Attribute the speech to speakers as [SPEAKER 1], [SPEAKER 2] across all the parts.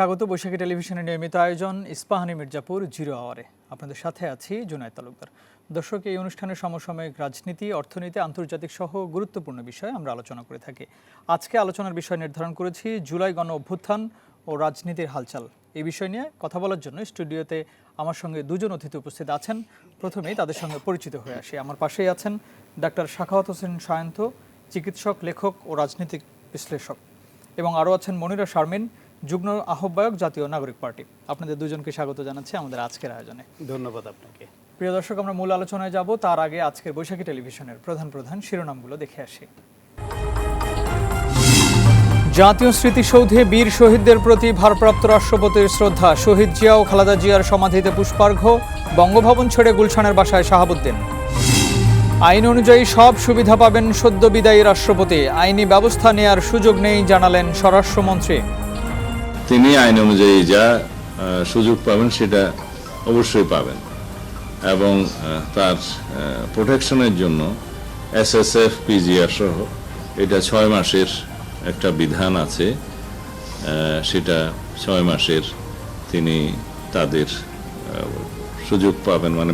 [SPEAKER 1] স্বাগত বৈশাখী টেলিভিশনের নিয়মিত আয়োজন ইস্পাহানি মির্জাপুর জিরো আওয়ারে। আপনাদের সাথে আছি জুনায়েদ তালুকদার। দর্শক, এই অনুষ্ঠানে সমসাময়িক রাজনীতি, অর্থনীতি, আন্তর্জাতিক সহ গুরুত্বপূর্ণ বিষয়ে আমরা আলোচনা করে থাকি। আজকে আলোচনার বিষয় নির্ধারণ করেছি জুলাই গণ অভ্যুত্থান ও রাজনীতির হালচাল। এই বিষয় নিয়ে কথা বলার জন্য স্টুডিওতে আমার সঙ্গে দুজন অতিথি উপস্থিত আছেন। প্রথমেই তাদের সঙ্গে পরিচিত হয়ে আসি। আমার পাশেই আছেন ডাক্তার সাখাওয়াত হোসেন সায়ন্ত, চিকিৎসক, লেখক ও রাজনৈতিক বিশ্লেষক, এবং আরও আছেন মনিরা শারমিন, যুগ্ম আহ্বায়ক, জাতীয় নাগরিক পার্টি। আপনাদের দুজনকে স্বাগত জানাচ্ছি আমাদের আজকের আয়োজনে।
[SPEAKER 2] ধন্যবাদ আপনাকে।
[SPEAKER 1] প্রিয় দর্শক, আমরা মূল আলোচনায় যাব। তার আগে আজকের বৈশাখী টেলিভিশনের প্রধান শিরোনামগুলো দেখে আসি। জাতীয় স্মৃতিসৌধে বীর শহীদদের প্রতি ভারপ্রাপ্ত রাষ্ট্রপতির শ্রদ্ধা। শহীদ জিয়া ও খালেদা জিয়ার সমাধিতে পুষ্পার্ঘ্য। বঙ্গভবন ছেড়ে গুলশানের বাসায় শাহাবুদ্দিন। আইন অনুযায়ী সব সুবিধা পাবেন সদ্য বিদায়ী রাষ্ট্রপতি। আইনি ব্যবস্থা নেয়ার সুযোগ নেই জানালেন স্বরাষ্ট্রমন্ত্রী।
[SPEAKER 3] তিনি আইন অনুযায়ী যা সুযোগ পাবেন সেটা অবশ্যই পাবেন, এবং তার প্রোটেকশনের জন্য SSF, PGR সহ এটা 6 মাসের একটা বিধান আছে। সেটা 6 মাসের তিনি তাদের সুযোগ পাবেন, মানে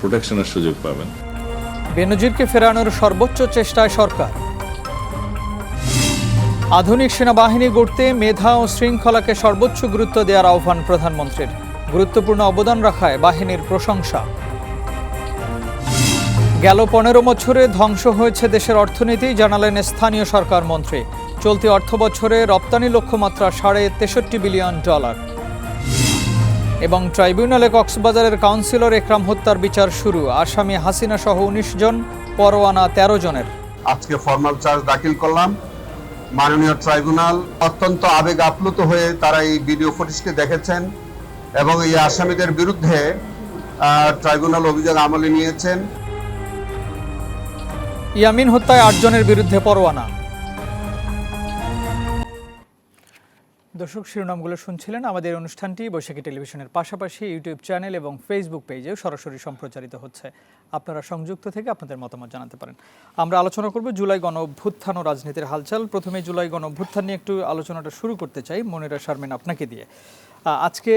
[SPEAKER 3] প্রোটেকশনের সুযোগ পাবেন।
[SPEAKER 1] বেনজিরকে ফেরানোর সর্বোচ্চ চেষ্টায় সরকার। আধুনিক সেনাবাহিনী গড়তে মেধা ও শৃঙ্খলাকে সর্বোচ্চ গুরুত্ব দেওয়ার আহ্বান প্রধানমন্ত্রীর। গুরুত্বপূর্ণ অবদান রাখায় বাহিনীর প্রশংসা। গেল 15 বছরে ধ্বংস হয়েছে দেশের অর্থনীতি, জানালেন স্থানীয় সরকার মন্ত্রী। চলতি অর্থ বছরে রপ্তানি লক্ষ্যমাত্রা $63 বিলিয়ন। এবং ট্রাইব্যুনালে কক্সবাজারের কাউন্সিলর একরাম হত্যার বিচার শুরু। আসামি হাসিনা সহ 19 জন, পরোয়ানা 13 জনের।
[SPEAKER 4] আজকে ফরমাল চার্জ দাখিল করলাম। মাননীয় ট্রাইব্যুনাল অত্যন্ত আবেগ আপ্লুত হয়ে তারা এই ভিডিও ফুটেজটি দেখেছেন এবং এই আসামিদের বিরুদ্ধে ট্রাইব্যুনাল অভিযোগ আমলে নিয়েছেন।
[SPEAKER 1] ইয়ামিন হত্যায় 8 জনের বিরুদ্ধে পরোয়ানা। দর্শক, শিরোনামগুলো শুনছিলেন। আমাদের অনুষ্ঠানটি বৈশাখী টেলিভিশনের পাশাপাশি ইউটিউব চ্যানেল এবং ফেসবুক পেজেও সরাসরি সম্প্রচারিত হচ্ছে। আপনারা সংযুক্ত থেকে আপনাদের মতামত জানাতে পারেন। আমরা আলোচনা করব জুলাই গণ অভ্যুত্থান ও রাজনীতির হালচাল। প্রথমে জুলাই গণ অভ্যুত্থান নিয়ে একটু আলোচনাটা শুরু করতে চাই মনিরা শারমিন আপনাকে দিয়ে। আজকে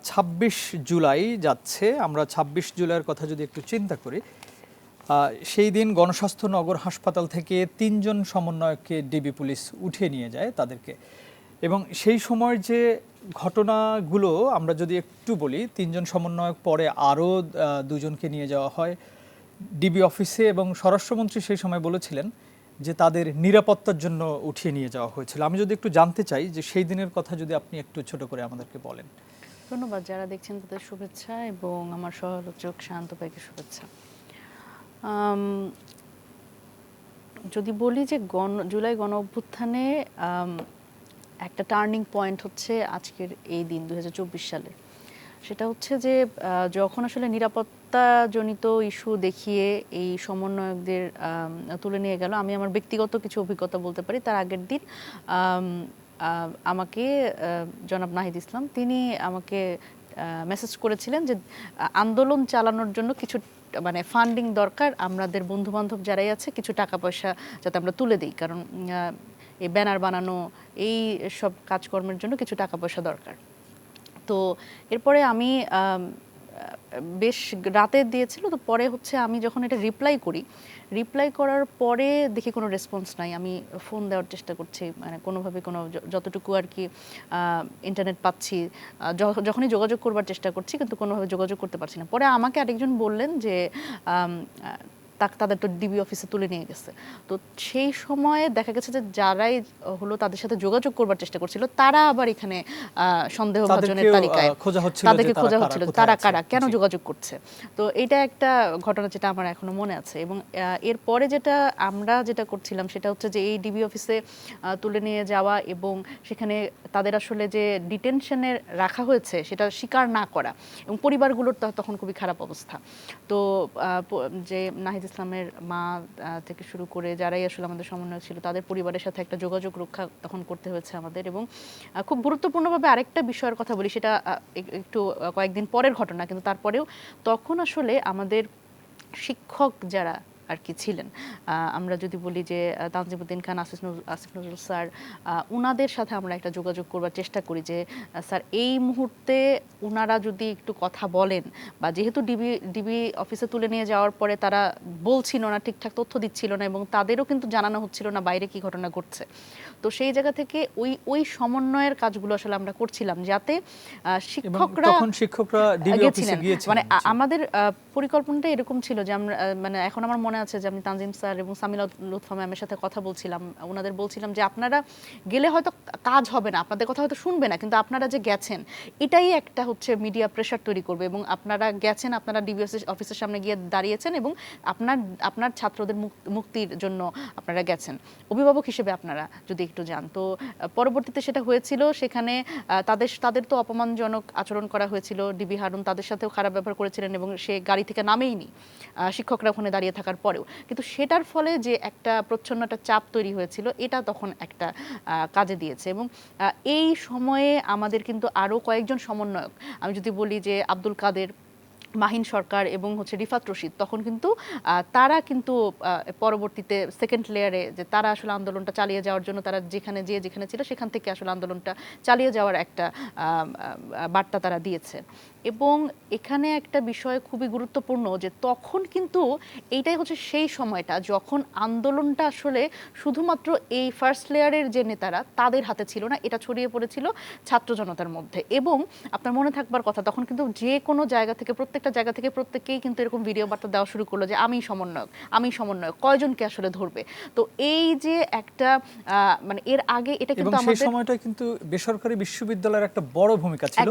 [SPEAKER 1] 26 জুলাই যাচ্ছে। আমরা 26 জুলাইয়ের কথা যদি একটু চিন্তা করি, সেই দিন গণস্বাস্থ্য নগর হাসপাতাল থেকে 3 জন সমন্বয়ককে ডিবি পুলিশ উঠিয়ে নিয়ে যায় তাদেরকে। এবং সেই সময়ের যে ঘটনাগুলো আমরা যদি একটু বলি, 3 জন সমন্বয়ক, পরে আরও 2 জনকে নিয়ে যাওয়া হয় ডিবি অফিসে, এবং স্বরাষ্ট্রমন্ত্রী সেই সময় বলেছিলেন যে তাদের নিরাপত্তার জন্য উঠিয়ে নিয়ে যাওয়া হয়েছিল। আমি যদি একটু জানতে চাই যে সেই দিনের কথা যদি আপনি একটু ছোট করে আমাদেরকে বলেন।
[SPEAKER 5] ধন্যবাদ। যারা দেখছেন তাদের শুভেচ্ছা এবং আমার সহআলোচক শান্ত ভাইকে শুভেচ্ছা। যদি বলি যে জুলাই গণ অভ্যুত্থানে একটা টার্নিং পয়েন্ট হচ্ছে আজকের এই দিন 2024 সালে। সেটা হচ্ছে যে যখন আসলে নিরাপত্তাজনিত ইস্যু দেখিয়ে এই সমন্বয়কদের তুলে নিয়ে গেল। আমি আমার ব্যক্তিগত কিছু অভিজ্ঞতা বলতে পারি। তার আগের দিন আমাকে জনাব নাহিদ ইসলাম তিনি আমাকে মেসেজ করেছিলেন যে আন্দোলন চালানোর জন্য কিছু মানে ফান্ডিং দরকার, আমাদের বন্ধুবান্ধব যারাই আছে কিছু টাকা পয়সা যাতে আমরা তুলে দিই, কারণ এই ব্যানার বানানো এই সব কাজকর্মের জন্য কিছু টাকা পয়সা দরকার। তো এরপরে আমি বেশ রাতে দিয়েছিল, তো পরে হচ্ছে আমি যখন এটা রিপ্লাই করার পরে দেখি কোনো রেসপন্স নাই। আমি ফোন দেওয়ার চেষ্টা করছি, মানে কোনোভাবে যতটুকু আর কি ইন্টারনেট পাচ্ছি, যখনই যোগাযোগ করবার চেষ্টা করছি কিন্তু কোনোভাবে যোগাযোগ করতে পারছি না। পরে আমাকে আরেকজন বললেন যে তাদের তো ডিবি অফিসে তুলে নিয়ে গেছে। তো সেই সময়ে দেখা গেছে যে যারাই হলো তাদের সাথে যোগাযোগ করবার চেষ্টা করছিল তারা আবার এখানে সন্দেহভাজনের তালিকায় তাদেরকে খোঁজা হচ্ছিল তারা কারা, কেন যোগাযোগ করছে। তো এটা একটা ঘটনা যেটা আমার এখনো মনে আছে। এবং এরপরে আমরা যেটা করছিলাম সেটা হচ্ছে যে এই ডিবি অফিসে তুলে নিয়ে যাওয়া এবং সেখানে তাদের আসলে যে ডিটেনশনে রাখা হয়েছে সেটা স্বীকার না করা, এবং পরিবারগুলোর তখন খুবই খারাপ অবস্থা। তো যে নাহিদ ইসলামের মা থেকে শুরু করে যারাই আসলে আমাদের সমন্বয় ছিল তাদের পরিবারের সাথে একটা যোগাযোগ রক্ষা তখন করতে হয়েছে আমাদের। এবং খুব গুরুত্বপূর্ণভাবে আরেকটা বিষয়ের কথা বলি, সেটা একটু কয়েকদিন পরের ঘটনা, কিন্তু তারপরেও তখন আসলে আমাদের শিক্ষক যারা আর কি ছিলেন। আমরা যদি বলি যে তানজিমউদ্দিন খান, আসিফ নজরুল স্যার, ওনাদের সাথে আমরা একটা যোগাযোগ করবার চেষ্টা করি যে স্যার এই মুহূর্তে ওনারা যদি একটু কথা বলেন, বা যেহেতু ডিবি অফিসে তুলে নিয়ে যাওয়ার পরে তারা বলছিল না, ঠিকঠাক তথ্য দিচ্ছিল না, এবং তাদেরও কিন্তু জানানো হচ্ছিল না বাইরে কি ঘটনা ঘটছে। তো সেই জায়গা থেকে ওই সমন্বয়ের কাজগুলো আসলে আমরা করছিলাম, যাতে শিক্ষকরা
[SPEAKER 1] ডিবি অফিসে গিয়েছিলেন।
[SPEAKER 5] মানে আমাদের পরিকল্পনাটা এরকম ছিল যে আমরা মানে এখন আমার মনে আছে যে আমি তানজিম স্যার এবং সামিলা লুৎফা ম্যামের সাথে কথা বলছিলাম, ওনাদের বলছিলাম যে আপনারা গেলে হয়তো কাজ হবে না, আপনাদের কথা হয়তো শুনবে না, কিন্তু আপনারা যে গেছেন এটাই একটা হচ্ছে মিডিয়া প্রেশার তৈরি করবে, এবং আপনারা গেছেন, আপনারা ডিবি অফিসের সামনে গিয়ে দাঁড়িয়েছেন, এবং আপনার ছাত্রদের মুক্তির জন্য আপনারা গেছেন, অভিভাবক হিসেবে আপনারা যদি একটু যান। তো পরবর্তীতে সেটা হয়েছিল, সেখানে তাদের তো অপমানজনক আচরণ করা হয়েছিল, ডিবি হারুন তাদের সাথেও খারাপ ব্যবহার করেছিলেন, এবং সে গাড়ি থেকে নামেইনি শিক্ষকরা ওখানে দাঁড়িয়ে থাকার পরেও। কিন্তু সেটার ফলে যে একটা প্রচ্ছন্ন একটা চাপ তৈরি হয়েছিল, এটা তখন একটা কাজে দিয়েছে। এবং এই সময়ে আমাদের কিন্তু আরও কয়েকজন সমন্বয়ক, আমি যদি বলি যে আব্দুল কাদের, মাহিন সরকার এবং হচ্ছে রিফাত রশিদ, তখন কিন্তু তারা কিন্তু পরবর্তীতে সেকেন্ড লেয়ারে যে তারা আসলে আন্দোলনটা চালিয়ে যাওয়ার জন্য তারা যেখানে ছিল সেখান থেকে আসলে আন্দোলনটা চালিয়ে যাওয়ার একটা বার্তা তারা দিয়েছে। এবং এখানে একটা বিষয় খুবই গুরুত্বপূর্ণ যে তখন কিন্তু এইটাই হচ্ছে সেই সময়টা যখন আন্দোলনটা আসলে শুধুমাত্র এই ফার্স্ট লেয়ারের যে নেতারা তাদের হাতে ছিল না, এটা ছড়িয়ে পড়েছিল ছাত্র জনতার মধ্যে। এবং আপনার মনে থাকবার কথা, তখন কিন্তু যে কোনো জায়গা থেকে প্রত্যেককেই কিন্তু এরকম ভিডিও বার্তা দেওয়া শুরু করলো যে আমি সমন্বয়ক, কয়জনকে আসলে ধরবে। তো এই যে একটা মানে এর আগে এটা কিন্তু
[SPEAKER 1] আমাদের সেই সময়টা কিন্তু বেসরকারি বিশ্ববিদ্যালয়ের একটা বড় ভূমিকা ছিল,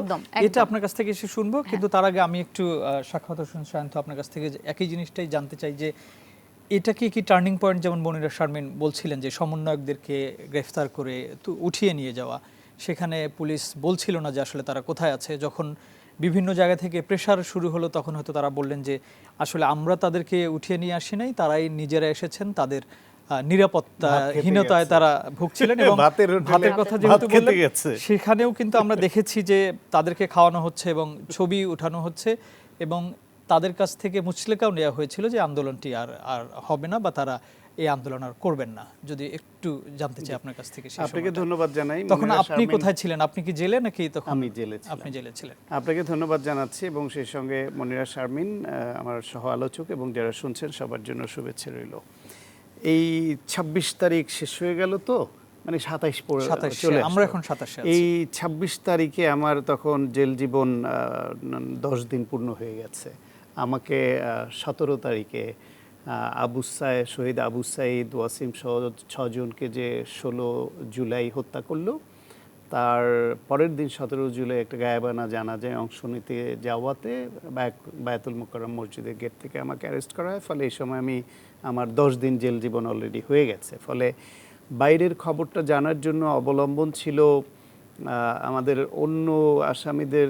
[SPEAKER 1] এটা আপনার কাছ থেকে এসে শুনবো। কিন্তু তার আগে আমি একটু সাক্ষাৎ হোসেন শান্ত আপনার কাছ থেকে একই জিনিসটাই জানতে চাই যে এটা কি টার্নিং পয়েন্ট, যেমন মনিরা শারমিন বলছিলেন যে সমন্বয়কদেরকে গ্রেফতার করে উঠিয়ে নিয়ে যাওয়া, সেখানে পুলিশ বলছিল না যে আসলে তারা কোথায় আছে। যখন বিভিন্ন জায়গা থেকে প্রেসার শুরু হলো, তখন হয়তো তারা বললেন যে আসলে আমরা তাদেরকে উঠিয়ে নিয়ে আসি নাই, তারাই নিজেরা এসেছেন, তাদের নিরাপত্তাহীনতায় তারা ভুগছিলেন। এবং ভাতের কথা যেহেতু বললেন, সেখানেও কিন্তু আমরা দেখেছি যে তাদেরকে খাওয়ানো হচ্ছে এবং ছবি উঠানো হচ্ছে, এবং তাদের কাছ থেকে মুচলেকাও নেওয়া হয়েছিল যে আন্দোলনটি আর হবে না, বা তারা এই আন্দোলন আর করবেন না। যদি একটু জানতে চাই আপনার কাছ থেকে।
[SPEAKER 2] আপনাকে ধন্যবাদ জানাই।
[SPEAKER 1] তখন আপনি কোথায় ছিলেন? আপনি কি জেলে নাকি? তখন
[SPEAKER 2] আমি জেলে ছিলাম।
[SPEAKER 1] আপনি জেলে ছিলেন।
[SPEAKER 2] আপনাকে ধন্যবাদ জানাচ্ছি, এবং সেই সঙ্গে মনিরা শারমিন আমার সহ আলোচক এবং যারা শুনছেন সবার জন্য শুভেচ্ছা রইল। এই 26 তারিখ শেষ হয়ে গেল, তো মানে 27 চলে
[SPEAKER 1] আমরা এখন 27 আছি।
[SPEAKER 2] এই 26 তারিখে আমার তখন জেল জীবন 10 দিন পূর্ণ হয়ে গেছে। আমাকে 17 তারিখে শহীদ আবু সাইদ, ওয়াসিম সহ 6 জনকে যে 16 জুলাই হত্যা করলো, তার পরের দিন 17 জুলাই একটা গায়েবানা জানাজায় অংশ নিতে যাওয়াতে বায়তুল মোকাররম মসজিদের গেট থেকে আমাকে অ্যারেস্ট করা হয়। ফলে এই সময় আমার 10 দিন জেল জীবন অলরেডি হয়ে গেছে। ফলে বাইরের খবরটা জানার জন্য অবলম্বন ছিল আমাদের অন্য আসামিদের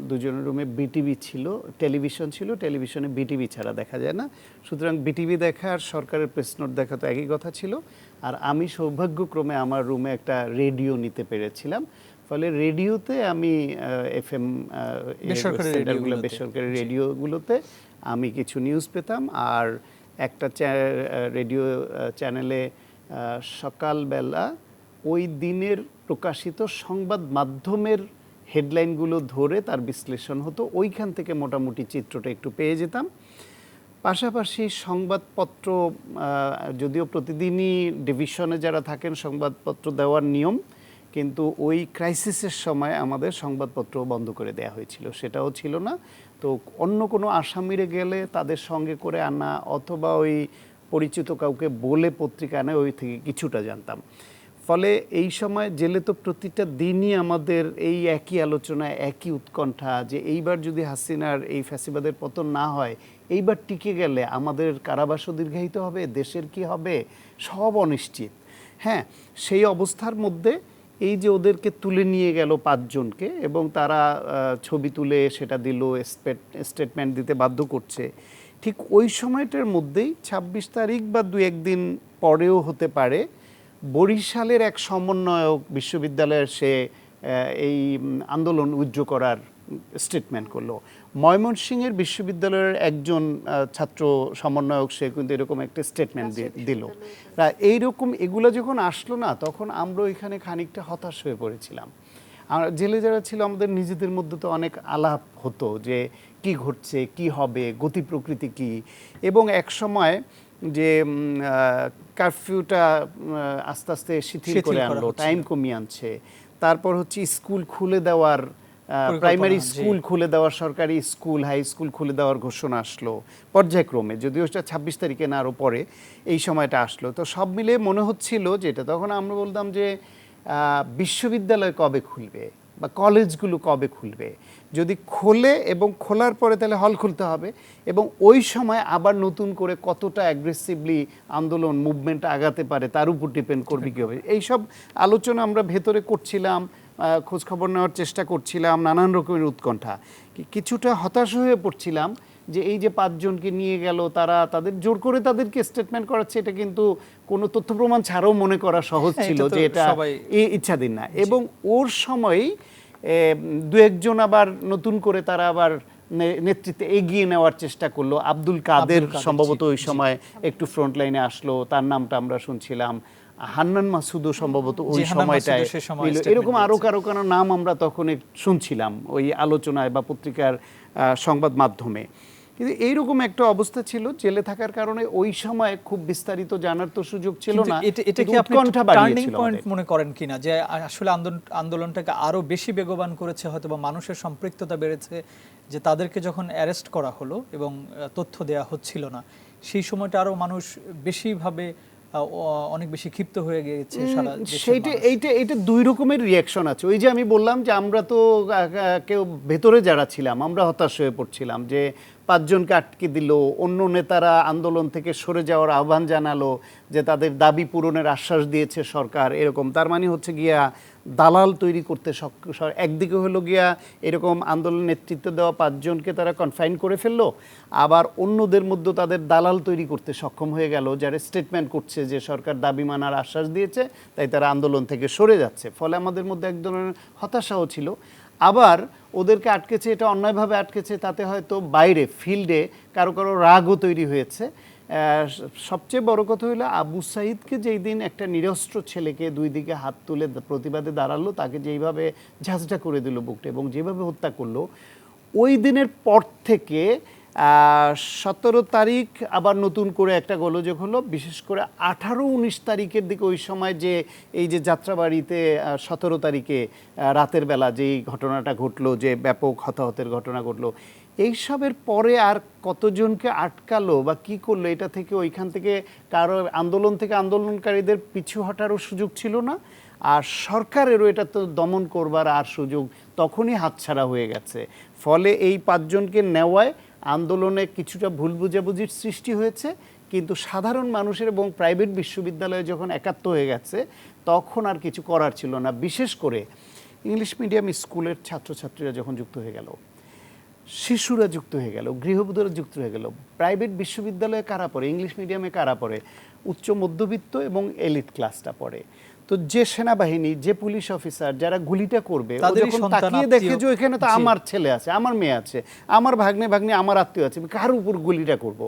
[SPEAKER 2] দুজনের রুমে বিটিভি ছিল, টেলিভিশন ছিল, টেলিভিশনে বিটিভি ছাড়া দেখা যায় না। সুতরাং বিটিভি দেখা আর সরকারের প্রেস নোট দেখা তো একই কথা ছিল। আর আমি সৌভাগ্যক্রমে আমার রুমে একটা রেডিও নিতে পেরেছিলাম। ফলে রেডিওতে আমি FM বেসরকারি রেডিওগুলোতে আমি কিছু নিউজ পেতাম। আর একটা রেডিও চ্যানেলে সকালবেলা ওই দিনের প্রকাশিত সংবাদ মাধ্যমের হেডলাইনগুলো ধরে তার বিশ্লেষণ হতো, ওইখান থেকে মোটামুটি চিত্রটা একটু পেয়ে যেতাম। পাশাপাশি সংবাদপত্র, যদিও প্রতিদিনই ডিভিশনে যারা থাকেন সংবাদপত্র দেওয়ার নিয়ম, কিন্তু ওই ক্রাইসিসের সময় আমাদের সংবাদপত্র বন্ধ করে দেওয়া হয়েছিল, সেটাও ছিল না। তো অন্য কোনো আসামিরে গেলে তাদের সঙ্গে করে আনা, অথবা ওই পরিচিত কাউকে বলে পত্রিকা আনা, ওই থেকে কিছুটা জানতাম। ফলে এই সময় জেলে তো প্রতিটা দিনই আমাদের এই একই আলোচনা, একই উৎকণ্ঠা যে এইবার যদি হাসিনার এই ফ্যাসিবাদের পতন না হয়, এইবার টিকে গেলে আমাদের কারাবাসও দীর্ঘায়িত হবে, দেশের কি হবে, সব অনিশ্চিত। হ্যাঁ, সেই অবস্থার মধ্যে এই যে ওদেরকে তুলে নিয়ে গেল 5 জনকে, এবং তারা ছবি তুলে সেটা দিল, স্টেটমেন্ট দিতে বাধ্য করছে, ঠিক ওই সময়টার মধ্যেই 26 তারিখ বা 2-1 দিন পরেও হতে পারে, বরিশালের এক সমন্বয়ক বিশ্ববিদ্যালয়ের সে এই আন্দোলন উইথড্র করার স্টেটমেন্ট করলো। ময়মনসিংহের বিশ্ববিদ্যালয়ের একজন ছাত্র সমন্বয়ক, সে কিন্তু এরকম একটা স্টেটমেন্ট দিল। এইরকম এগুলো যখন আসলো না, তখন আমরা এখানে খানিকটা হতাশ হয়ে পড়েছিলাম। আমরা জেলে যারা ছিল আমাদের নিজেদের মধ্যে তো অনেক আলাপ হতো যে কি ঘটছে, কি হবে, গতি প্রকৃতি কি, এবং এক সময় যে কারফিউটা আস্তে আস্তে শিথিল করে আনলো, টাইম কমিয়ে আনছে, তারপর হচ্ছে স্কুল খুলে দেওয়ার, প্রাইমারি স্কুল খুলে দেওয়ার, সরকারি স্কুল, হাই স্কুল খুলে দেওয়ার ঘোষণা আসলো পর্যায়ক্রমে, যদিও সেটা 26 তারিখে না আরও পরে এই সময়টা আসলো। তো সব মিলে মনে হচ্ছিল যেটা তখন আমরা বলতাম যে বিশ্ববিদ্যালয় কবে খুলবে বা কলেজগুলো কবে খুলবে, যদি খোলে এবং খোলার পরে তাহলে হল খুলতে হবে, এবং ওই সময় আবার নতুন করে কতটা অ্যাগ্রেসিভলি আন্দোলন মুভমেন্ট আগাতে পারে তার উপর ডিপেন্ড করবে কী হবে। এইসব আলোচনা আমরা ভেতরে করছিলাম, খোঁজখবর নেওয়ার চেষ্টা করছিলাম, নানান রকমের উৎকণ্ঠা। কিছুটা হতাশ হয়ে পড়ছিলাম যে এই যে 5 জনকে নিয়ে গেল, তারা তাদের জোর করে তাদেরকে স্টেটমেন্ট করাচ্ছে, এটা কিন্তু কোনো তথ্য প্রমাণ ছাড়াও মনে করা সহজ ছিল যে এটা ইচ্ছাধীন না। এবং ওর সময়ই 2-1 জন আবার নতুন করে তারা আবার নেতৃত্বে এগিয়ে নেওয়ার চেষ্টা করলো। আব্দুল কাদের সম্ভবত ওই সময় একটু ফ্রন্ট লাইনে আসলো, তার নামটা আমরা শুনছিলাম। হান্নান মাসুদও সম্ভবত ওই সময়টায়, এরকম আরো কারো কারো নাম আমরা তখন শুনছিলাম ওই আলোচনায় বা পত্রিকার সংবাদ মাধ্যমে। কিন্তু এইরকম একটা অবস্থা ছিল, জেলে থাকার কারণে ওই সময় খুব বিস্তারিত জানার তো সুযোগ ছিল না।
[SPEAKER 1] এটা কি আপনি টার্নিং পয়েন্ট মনে করেন কিনা, যে আসলে আন্দোলনটাকে আরো বেশি বেগবান করেছে, হয়তো বা মানুষের সম্পৃক্ততা বেড়েছে, যে তাদেরকে যখন অ্যারেস্ট করা হলো এবং তথ্য দেয়া হচ্ছিল না, সেই সময়টা আরো মানুষ বেশিভাবে অনেক বেশি ক্ষিপ্ত হয়ে গিয়েছে সারা দেশে?
[SPEAKER 2] এইটা 2 রকমের রিয়াকশন আছে। ওই যে আমি বললাম যে আমরা তো কেউ ভেতরে যারা ছিলাম আমরা হতাশ হয়ে পড়ছিলাম যে 5 জনকে আটকে দিল, অন্য নেতারা আন্দোলন থেকে সরে যাওয়ার আহ্বান জানালো, যে তাদের দাবি পূরণের আশ্বাস দিয়েছে সরকার, এরকম। তার মানে হচ্ছে গিয়া দালাল তৈরি করতে একদিকে হলো গিয়া এরকম আন্দোলন নেতৃত্ব দেওয়া 5 জনকে তারা কনফাইন করে ফেললো, আবার অন্যদের মধ্যে তাদের দালাল তৈরি করতে সক্ষম হয়ে গেল, যারা স্টেটমেন্ট করছে যে সরকার দাবি মানার আশ্বাস দিয়েছে, তাই তারা আন্দোলন থেকে সরে যাচ্ছে। ফলে আমাদের মধ্যে এক ধরনের হতাশাও ছিল। আবার ওদেরকে আটকেছে, এটা অন্যায়ভাবে আটকেছে, তাতে হয়তো বাইরে ফিল্ডে কারো কারো রাগও তৈরি হয়েছে। সবচেয়ে বড় কথা হলো আবু সাইদকে যেই দিন একটা নিরস্ত্র ছেলেকে 2 দিকে হাত তুলে প্রতিবাদে দাঁড়ালো, তাকে যেইভাবে ঝাঁঝটা করে দিল বুকটা এবং যেভাবে হত্যা করলো, ওই দিনের পর থেকে 17 তারিখ আবার নতুন করে একটা গোলযোগ হলো। বিশেষ করে 18-19 তারিখের দিকে, ওই সময় যে এই যে যাত্রাবাড়িতে 17 তারিখে রাতের বেলা যেই ঘটনাটা ঘটলো, যে ব্যাপক হতাহতের ঘটনা ঘটলো, এইসবের পরে আর কতজনকে আটকালো বা কি করলো, এটা থেকে ওইখান থেকে কারো আন্দোলন থেকে আন্দোলনকারীদের পিছু হটারও সুযোগ ছিল না, আর সরকারেরও এটা তো দমন করবার আর সুযোগ তখনই হাতছাড়া হয়ে গেছে। ফলে এই 5 জনকে নেওয়ায় আন্দোলনে কিছুটা ভুল বুঝাবুঝির সৃষ্টি হয়েছে, কিন্তু সাধারণ মানুষের এবং প্রাইভেট বিশ্ববিদ্যালয়ে যখন একাত্ম হয়ে গেছে, তখন আর কিছু করার ছিল না। বিশেষ করে ইংলিশ মিডিয়াম স্কুলের ছাত্রছাত্রীরা যখন যুক্ত হয়ে গেল, শিশুরা যুক্ত হয়ে গেল, গৃহবধূরা যুক্ত হয়ে গেল। প্রাইভেট বিশ্ববিদ্যালয়ে কারা পড়ে, ইংলিশ মিডিয়ামে কারা পড়ে, উচ্চ মধ্যবিত্ত এবং এলিট ক্লাসটা পড়ে। তো যে সেনাবাহিনী, যে পুলিশ অফিসার যারা গুলিটা করবে, ও যখন তাকিয়ে দেখে যে এখানে তো আমার ছেলে আছে, আমার মেয়ে আছে, আমার ভাগ্নে, আমার আত্মীয় আছে, কার উপর গুলিটা করব,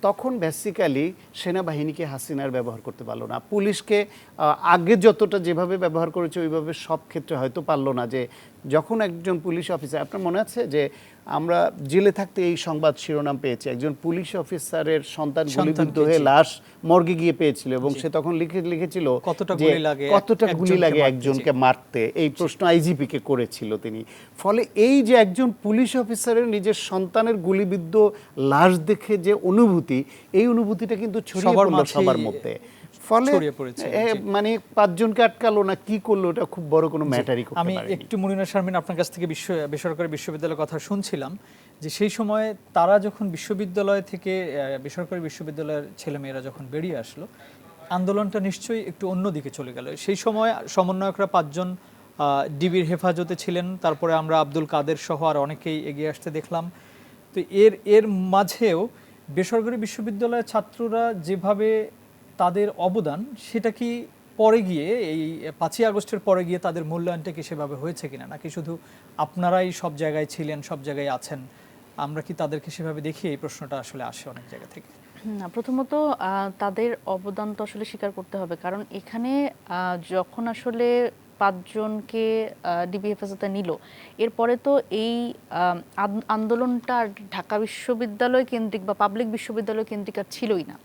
[SPEAKER 2] তখন বেসিক্যালি সেনাবাহিনীকে হাসিনার ব্যবহার করতে পারলো না। পুলিশকে আগে যতটা যেভাবে ব্যবহার করেছে ওইভাবে সব ক্ষেত্রে হয়তো পারলো না। যে যখন একজন পুলিশ অফিসার, আপনার মনে আছে যে আমরা জেলে থাকতে এই সংবাদ শিরোনাম পেয়েছি, একজন পুলিশ অফিসারের সন্তান গুলিবিদ্ধ হয়ে লাশ মর্গে গিয়ে পেয়েছিল, এবং সে তখন লিখেছিল কতটা গুলি লাগে একজনকে মারতে, এই প্রশ্ন আইজিপিকে করেছিল তিনি। ফলে এই যে একজন পুলিশ অফিসারের নিজের সন্তানের গুলিবিদ্ধ লাশ দেখে যে অনুভূতি, এই অনুভূতিটা কিন্তু ছড়িয়ে পড়লো সবার মধ্যে। ফলে মানে 5 জনকে আটকালো না, কি করলো, এটা খুব বড় কোনো ম্যাটারই করতে পারেনি।
[SPEAKER 1] আমি একটু মুনিনা শারমিন আপনার কাছ থেকে বেসরকারি বিশ্ববিদ্যালয়ের কথা শুনছিলাম, যে সেই সময় তারা যখন বিশ্ববিদ্যালয় থেকে, বেসরকারি বিশ্ববিদ্যালয়ের ছেলেমেয়েরা যখন বেরিয়ে আসলো, আন্দোলনটা নিশ্চয়ই একটু অন্যদিকে চলে গেল। সেই সময় সমন্বয়করা 5 জন ডিবির হেফাজতে ছিলেন, তারপরে আমরা আব্দুল কাদের সহ আর অনেকেই এগিয়ে আসতে দেখলাম। তো এর মাঝেও বেসরকারি বিশ্ববিদ্যালয়ের ছাত্ররা যেভাবে তাদের অবদান, সেটা কি পরে গিয়ে এই 5ই আগস্টের পরে গিয়ে তাদের মূল্যায়নটা কি সেভাবে হয়েছে কিনা, নাকি শুধু আপনারাই সব জায়গায় ছিলেন, সব জায়গায় আছেন, আমরা কি তাদেরকে সেভাবে দেখি? এই প্রশ্নটা আসলে আসে অনেক জায়গা থেকে।
[SPEAKER 5] না, প্রথমত তাদের অবদান তো আসলে স্বীকার করতে হবে, কারণ এখানে যখন আসলে 5 জনকে ডিবি হেফাজতে নিল, এরপরে তো এই আন্দোলনটা ঢাকা বিশ্ববিদ্যালয় কেন্দ্রিক বা পাবলিক বিশ্ববিদ্যালয় কেন্দ্রিক আর ছিলই না।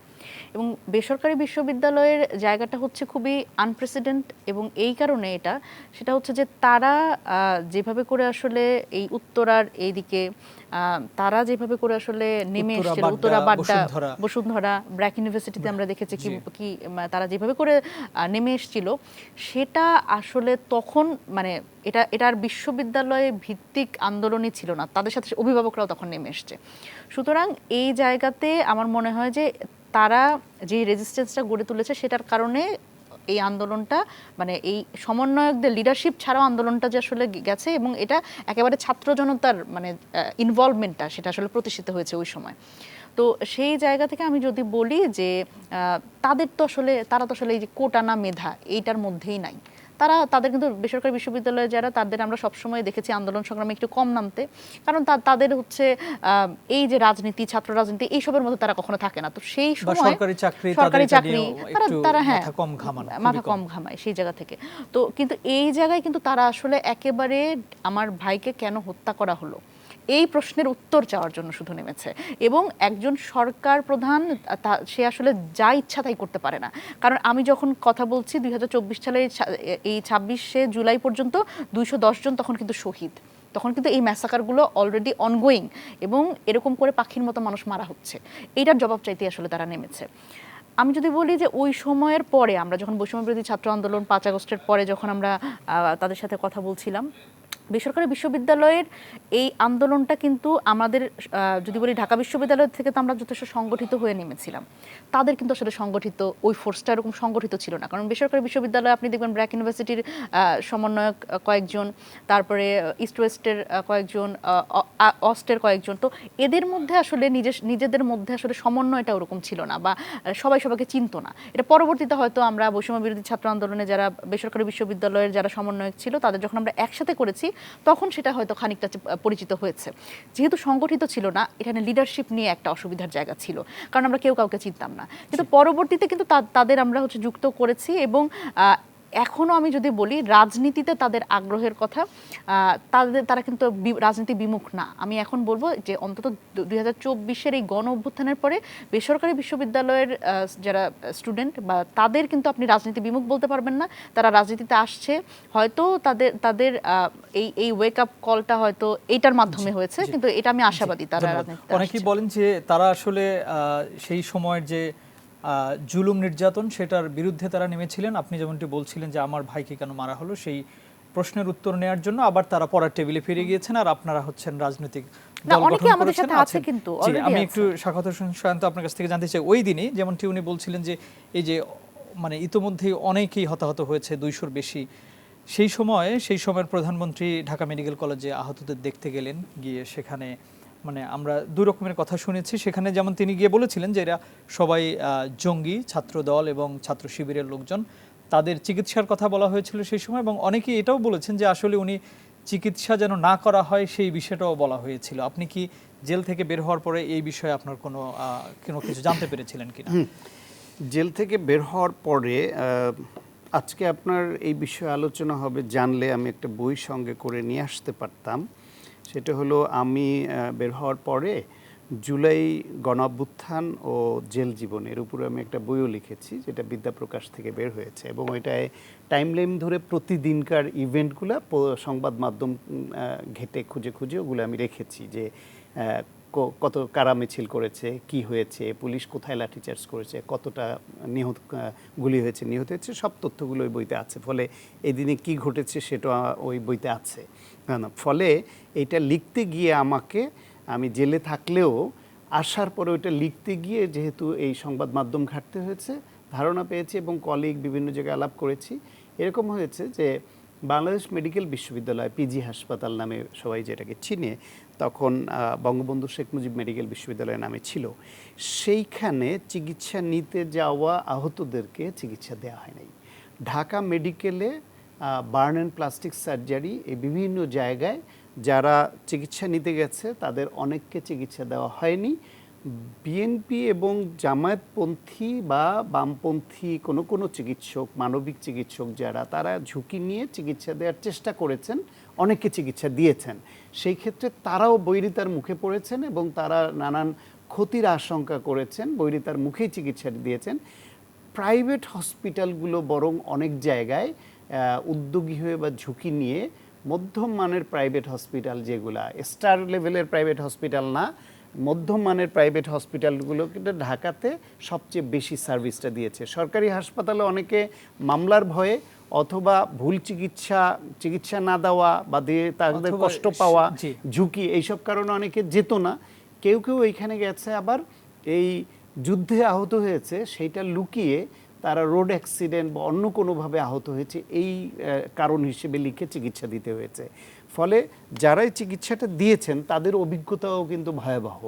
[SPEAKER 5] এবং বেসরকারি বিশ্ববিদ্যালয়ের জায়গাটা হচ্ছে খুবই আনপ্রেসিডেন্ট, এবং এই কারণে সেটা হচ্ছে যে তারা যেভাবে করে আসলে এই উত্তরার এইদিকে তারা যেভাবে করে আসলে নেমে এসেছিল, উত্তরা, বাড্ডা, বসুন্ধরা, ব্র্যাক ইউনিভার্সিটিতে আমরা দেখেছি কি তারা যেভাবে করে নেমে এসেছিল, সেটা আসলে তখন মানে এটার বিশ্ববিদ্যালয়ে ভিত্তিক আন্দোলনই ছিল না, তাদের সাথে অভিভাবকরাও তখন নেমে এসছে। সুতরাং এই জায়গাতে আমার মনে হয় যে তারা যে রেজিস্ট্যান্সটা গড়ে তুলেছে সেটার কারণে এই আন্দোলনটা মানে এই সমন্বয়কদের লিডারশিপ ছাড়াও আন্দোলনটা যে আসলে গেছে, এবং এটা একেবারে ছাত্র জনতার মানে ইনভলভমেন্টটা সেটা আসলে প্রতিষ্ঠিত হয়েছে ওই সময়। তো সেই জায়গা থেকে আমি যদি বলি যে তারা তো আসলে এই যে কোটানা মেধা এইটার মধ্যেই নাই। তাদের কিন্তু বেসরকারি বিশ্ববিদ্যালয়ে যারা, তাদের আমরা সবসময় দেখেছি আন্দোলন সংগ্রামে একটু কম নামতে, কারণ তাদের হচ্ছে এই যে রাজনীতি, ছাত্র রাজনীতি এইসবের মধ্যে তারা কখনো থাকে না। তো সেই সময় সরকারি চাকরি তারা মাথা কম ঘামায় সেই জায়গা থেকে। তো কিন্তু এই জায়গায় কিন্তু তারা আসলে একেবারে আমার ভাইকে কেন হত্যা করা হলো এই প্রশ্নের উত্তর চাওয়ার জন্য শুধু নেমেছে। এবং একজন সরকার প্রধান সে আসলে যা ইচ্ছা তাই করতে পারে না, কারণ আমি যখন কথা বলছি 2024 সালে এই 26শে জুলাই পর্যন্ত 210 জন তখন কিন্তু শহীদ, তখন কিন্তু এই ম্যাসাকারগুলো অলরেডি অনগোয়িং, এবং এরকম করে পাখির মতো মানুষ মারা হচ্ছে। এইটার জবাব চাইতে আসলে তারা নেমেছে। আমি যদি বলি যে ওই সময়ের পরে আমরা যখন বৈষম্যবিরোধী ছাত্র আন্দোলন 5 আগস্টের পরে যখন আমরা তাদের সাথে কথা বলছিলাম, বেসরকারি বিশ্ববিদ্যালয়ের এই আন্দোলনটা কিন্তু আমাদের যদি বলি ঢাকা বিশ্ববিদ্যালয় থেকে তো আমরা যথেষ্ট সংগঠিত হয়ে নেমেছিলাম, তাদের কিন্তু আসলে সংগঠিত ওই ফোর্সটা এরকম সংগঠিত ছিল না। কারণ বেসরকারি বিশ্ববিদ্যালয়ে আপনি দেখবেন ব্র্যাক ইউনিভার্সিটির সমন্বয়ক কয়েকজন, তারপরে ইস্ট ওয়েস্টের কয়েকজন, অস্টের কয়েকজন, তো এদের মধ্যে আসলে নিজেদের মধ্যে আসলে সমন্বয়টা ওরকম ছিল না, বা সবাই সবাইকে চিনতো না। এটা পরবর্তীতে হয়তো আমরা বৈষম্য বিরোধী ছাত্র আন্দোলনে যারা বেসরকারি বিশ্ববিদ্যালয়ের যারা সমন্বয়ক ছিল তাদের যখন আমরা একসাথে করেছি তখন সেটা হয়তো খানিকটা পরিচিত হয়েছে। যেহেতু সংগঠিত ছিল না, এখানে লিডারশিপ নিয়ে একটা অসুবিধার জায়গা ছিল, কারণ আমরা কেউ কাউকে চিনতাম না। কিন্তু পরবর্তীতে কিন্তু তাদের আমরা যুক্ত করেছি, এবং এখনো আমি যদি বলি রাজনীতিতে তাদের আগ্রহের কথা, তারা কিন্তু রাজনীতি বিমুখ না। আমি এখন বলবো যে অন্তত 2024-এর এই গণ অভ্যুত্থানের পরে বেসরকারি বিশ্ববিদ্যালয়ের যারা স্টুডেন্ট বা তাদের কিন্তু আপনি রাজনীতি বিমুখ বলতে পারবেন না। তারা রাজনীতিতে আসছে, হয়তো তাদের এই ওয়েক আপ কলটা হয়তো এইটার মাধ্যমে হয়েছে, কিন্তু এটা আমি আশাবাদী তারা রাজনীতিতে।
[SPEAKER 1] অনেকেই বলেন যে তারা আসলে সেই সময়ের যে জুলুম নির্যাতন সেটার বিরুদ্ধে তারা নেমেছিলেন। আপনি যেমনটি বলছিলেন যে আমার ভাইকে কেন মারা হলো সেই প্রশ্নের উত্তর নেওয়ার জন্য, আবার তারা পড়ার টেবিলে ফিরে গিয়েছেন, আর আপনারা হচ্ছেন রাজনৈতিক দল গঠন করেছেন। আমি একটু স্বাগত শান্ত আপনার কাছ থেকে জানতে চাই, ওই দিনই যেমনটি উনি বলছিলেন যে এই যে মানে ইতোমধ্যেই অনেকেই হতাহত হয়েছে, 200-র বেশি, সেই সময়ের প্রধানমন্ত্রী ঢাকা মেডিকেল কলেজে আহতদের দেখতে গেলেন, গিয়ে সেখানে মানে আমরা দুই রকমের কথা শুনেছি। সেখানে যেমন তিনি গিয়ে বলেছিলেন যে এরা সবাই জঙ্গি, ছাত্র দল এবং ছাত্র শিবিরের লোকজন, তাদের চিকিৎসার কথা বলা হয়েছিল সেই সময়, এবং অনেকেই এটাও বলেছেন যে আসলে উনি চিকিৎসা যেন না করা হয় সেই বিষয়টাও বলা হয়েছিল। আপনি কি জেল থেকে বের হওয়ার পরে এই বিষয়ে আপনার কোনো কিছু জানতে পেরেছিলেন কিনা?
[SPEAKER 2] জেল থেকে বের হওয়ার পরে আজকে আপনার এই বিষয়ে আলোচনা হবে জানলে আমি একটা বই সঙ্গে করে নিয়ে আসতে পারতাম। সেটা হলো আমি বের হওয়ার পরে জুলাই গণঅভ্যুত্থান ও জেল জীবনের উপরে আমি একটা বইও লিখেছি, যেটা বিদ্যাপ্রকাশ থেকে বের হয়েছে, এবং ওইটায় টাইমলাইন ধরে প্রতিদিনকার ইভেন্টগুলো সংবাদ মাধ্যম ঘেটে খুঁজে ওগুলো আমি রেখেছি, যে কত কারা মিছিল করেছে, কি হয়েছে, পুলিশ কোথায় লাঠিচার্জ করেছে, কতটা গুলি হয়েছে, নিহত হয়েছে, সব তথ্যগুলো ওই বইতে আছে। ফলে এই দিনে কী ঘটেছে সেটা ওই বইতে আছে। ফলে এটা লিখতে গিয়ে আমি জেলে থাকলেও আসার পরে ওইটা লিখতে গিয়ে যেহেতু এই সংবাদ মাধ্যম ঘাটতে হয়েছে, ধারণা পেয়েছি এবং কলিগ বিভিন্ন জায়গায় আলাপ করেছি। এরকম হয়েছে যে বাংলাদেশ মেডিকেল বিশ্ববিদ্যালয়, পিজি হাসপাতাল নামে সবাই যেটাকে চিনে, তখন বঙ্গবন্ধু শেখ মুজিব মেডিকেল বিশ্ববিদ্যালয় নামে ছিল, সেইখানে চিকিৎসা নিতে যাওয়া আহতদেরকে চিকিৎসা দেওয়া হয় নাই। ঢাকা মেডিকেলে বার্ন অ্যান্ড প্লাস্টিক সার্জারি এই বিভিন্ন জায়গায় যারা চিকিৎসা নিতে গেছে তাদের অনেককে চিকিৎসা দেওয়া হয়নি। বিএনপি এবং জামায়াতপন্থী বা বামপন্থী কোনো কোনো চিকিৎসক, মানবিক চিকিৎসক যারা, তারা ঝুঁকি নিয়ে চিকিৎসা দেওয়ার চেষ্টা করেছেন, অনেককে চিকিৎসা দিয়েছেন। সেই ক্ষেত্রে তারাও বৈরিতার মুখে পড়েছেন এবং তারা নানান ক্ষতির আশঙ্কা করেছেন, বৈরিতার মুখেই চিকিৎসা দিয়েছেন। প্রাইভেট হসপিটালগুলো বরং অনেক জায়গায় উদ্যোগী হয়ে বা ঝুঁকি নিয়ে মধ্যম মানের প্রাইভেট হসপিটাল, যেগুলা স্টার লেভেলের প্রাইভেট হসপিটাল না, মধ্যম মানের প্রাইভেট হসপিটালগুলো কিন্তু ঢাকাতে সবচেয়ে বেশি সার্ভিসটা দিয়েছে। সরকারি হাসপাতালে অনেকে মামলার ভয়ে অথবা ভুল চিকিৎসা না দেওয়া বা দিয়ে তাদের কষ্ট পাওয়া, ঝুঁকি, এইসব কারণে অনেকে যেত না। কেউ কেউ এইখানে গেছে আবার এই যুদ্ধে আহত হয়েছে, সেইটা লুকিয়ে তারা রোড অ্যাক্সিডেন্ট বা অন্য কোনোভাবে আহত হয়েছে এই কারণ হিসেবে লিখে চিকিৎসা দিতে হয়েছে। ফলে যারাই চিকিৎসাটা দিয়েছেন তাদের অভিজ্ঞতাও কিন্তু ভয়াবহ।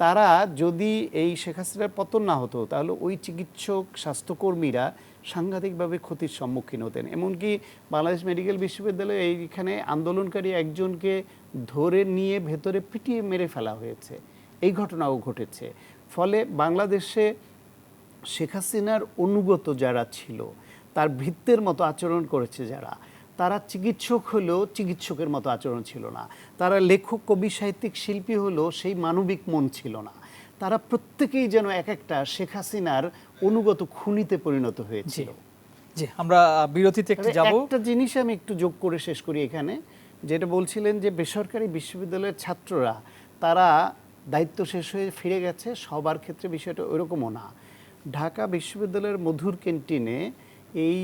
[SPEAKER 2] তারা যদি এই শেখ হাসিনার পতন না হতো তাহলে ওই চিকিৎসক, স্বাস্থ্যকর্মীরা সাংঘাতিকভাবে ক্ষতির সম্মুখীন হতেন। এমনকি বাংলাদেশ মেডিকেল বিশ্ববিদ্যালয়ে এইখানে আন্দোলনকারী একজনকে ধরে নিয়ে ভেতরে পিটিয়ে মেরে ফেলা হয়েছে, এই ঘটনাও ঘটেছে। ফলে বাংলাদেশে শেখ হাসিনার অনুগত যারা ছিল, তার ভৃত্যের মতো আচরণ করেছে যারা, তারা চিকিৎসক হলেও চিকিৎসকের মতো আচরণ ছিল না। তারা লেখক, কবি, সাহিত্যিক, শিল্পী হলেও সেই মানবিক মন ছিল না। তারা প্রত্যেকেই যেন এক একটা শেখ হাসিনার অনুগত খুনিতে পরিণত হয়েছিল।
[SPEAKER 1] জি, আমরা বিরতিতে একটু যাব।
[SPEAKER 2] একটা জিনিস আমি একটু যোগ করে শেষ করি এখানে, যেটা বলছিলেন যে বেসরকারি বিশ্ববিদ্যালয়ের ছাত্ররা তারা দায়িত্ব শেষ হয়ে ফিরে গেছে, সবার ক্ষেত্রে বিষয়টা ওইরকমও না। ঢাকা বিশ্ববিদ্যালয়ের মধুর ক্যান্টিনে এই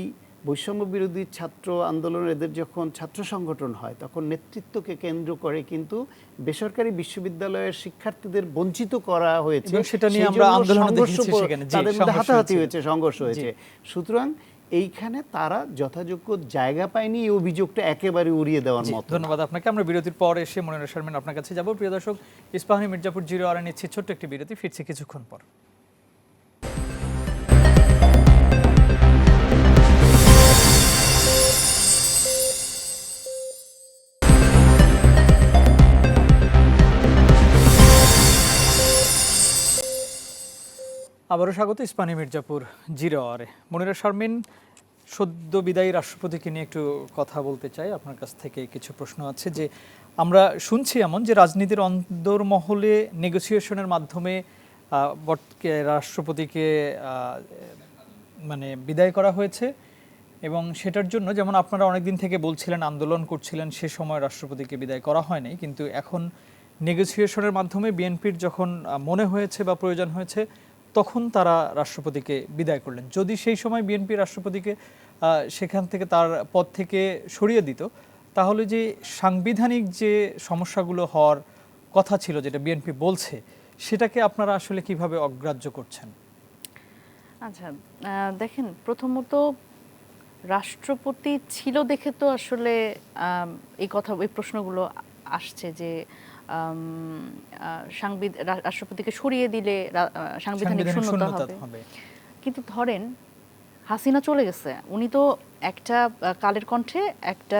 [SPEAKER 2] বৈষম্য বিরোধী ছাত্র আন্দোলন, এদের যখন ছাত্র সংগঠন হয় তখন নেতৃত্বকে কেন্দ্র করে কিন্তু বেসরকারি বিশ্ববিদ্যালয়ের শিক্ষার্থীদের বঞ্চিত করা হয়েছে।
[SPEAKER 1] সেটা নিয়ে আমরা আন্দোলন দেখেছি, সেখানে
[SPEAKER 2] তাদের মধ্যে হাতাহাতি হয়েছে, সংঘর্ষ হয়েছে। সুতরাং এইখানে তারা যথাযোগ্য জায়গা পায়নি, এই অভিযোগটা একেবারে উড়িয়ে দেওয়ার মতো।
[SPEAKER 1] ধন্যবাদ আপনাকে। আমরা বিরতির পর এসে মনিরা শারমিন আপনার কাছে যাব। প্রিয় দর্শক, ইস্পাহানি মির্জাপুর 0 নিচ্ছি ছোট্ট একটি বিরতি, ফিরছি কিছুক্ষণ পর। আবারও স্বাগত ইস্পাহানি মির্জাপুর 0 মনিরা শারমিন, সদ্য বিদায়ী রাষ্ট্রপতিকে নিয়ে একটু কথা বলতে চাই। আপনার কাছ থেকে কিছু প্রশ্ন আছে। যে আমরা শুনছি এমন যে রাজনীতির অন্দরমহলে নেগোসিয়েশনের মাধ্যমে রাষ্ট্রপতিকে মানে বিদায় করা হয়েছে, এবং সেটার জন্য যেমন আপনারা অনেকদিন থেকে বলছিলেন, আন্দোলন করছিলেন, সে সময় রাষ্ট্রপতিকে বিদায় করা হয়নি, কিন্তু এখন নেগোসিয়েশনের মাধ্যমে বিএনপির যখন মনে হয়েছে বা প্রয়োজন হয়েছে তখন তারা রাষ্ট্রপতিকে বিদায় করলেন। যদি সেই সময় বিএনপি রাষ্ট্রপতিকে সেখান থেকে, তার পদ থেকে সরিয়ে দিত, তাহলে যে সাংবিধানিক যে সমস্যাগুলো হওয়ার কথা ছিল, যেটা বিএনপি বলছে, সেটাকে আপনারা আসলে কিভাবে অগ্রাহ্য করছেন?
[SPEAKER 5] আচ্ছা, দেখেন, প্রথমত রাষ্ট্রপতি ছিল দেখে তো আসলে এই প্রশ্নগুলো আসছে যে রাষ্ট্রপতিকে সরিয়ে দিলে সাংবিধানিক শূন্যতা হবে। কিন্তু ধরেন হাসিনা চলে গেছে, উনি তো একটা কালের কণ্ঠে একটা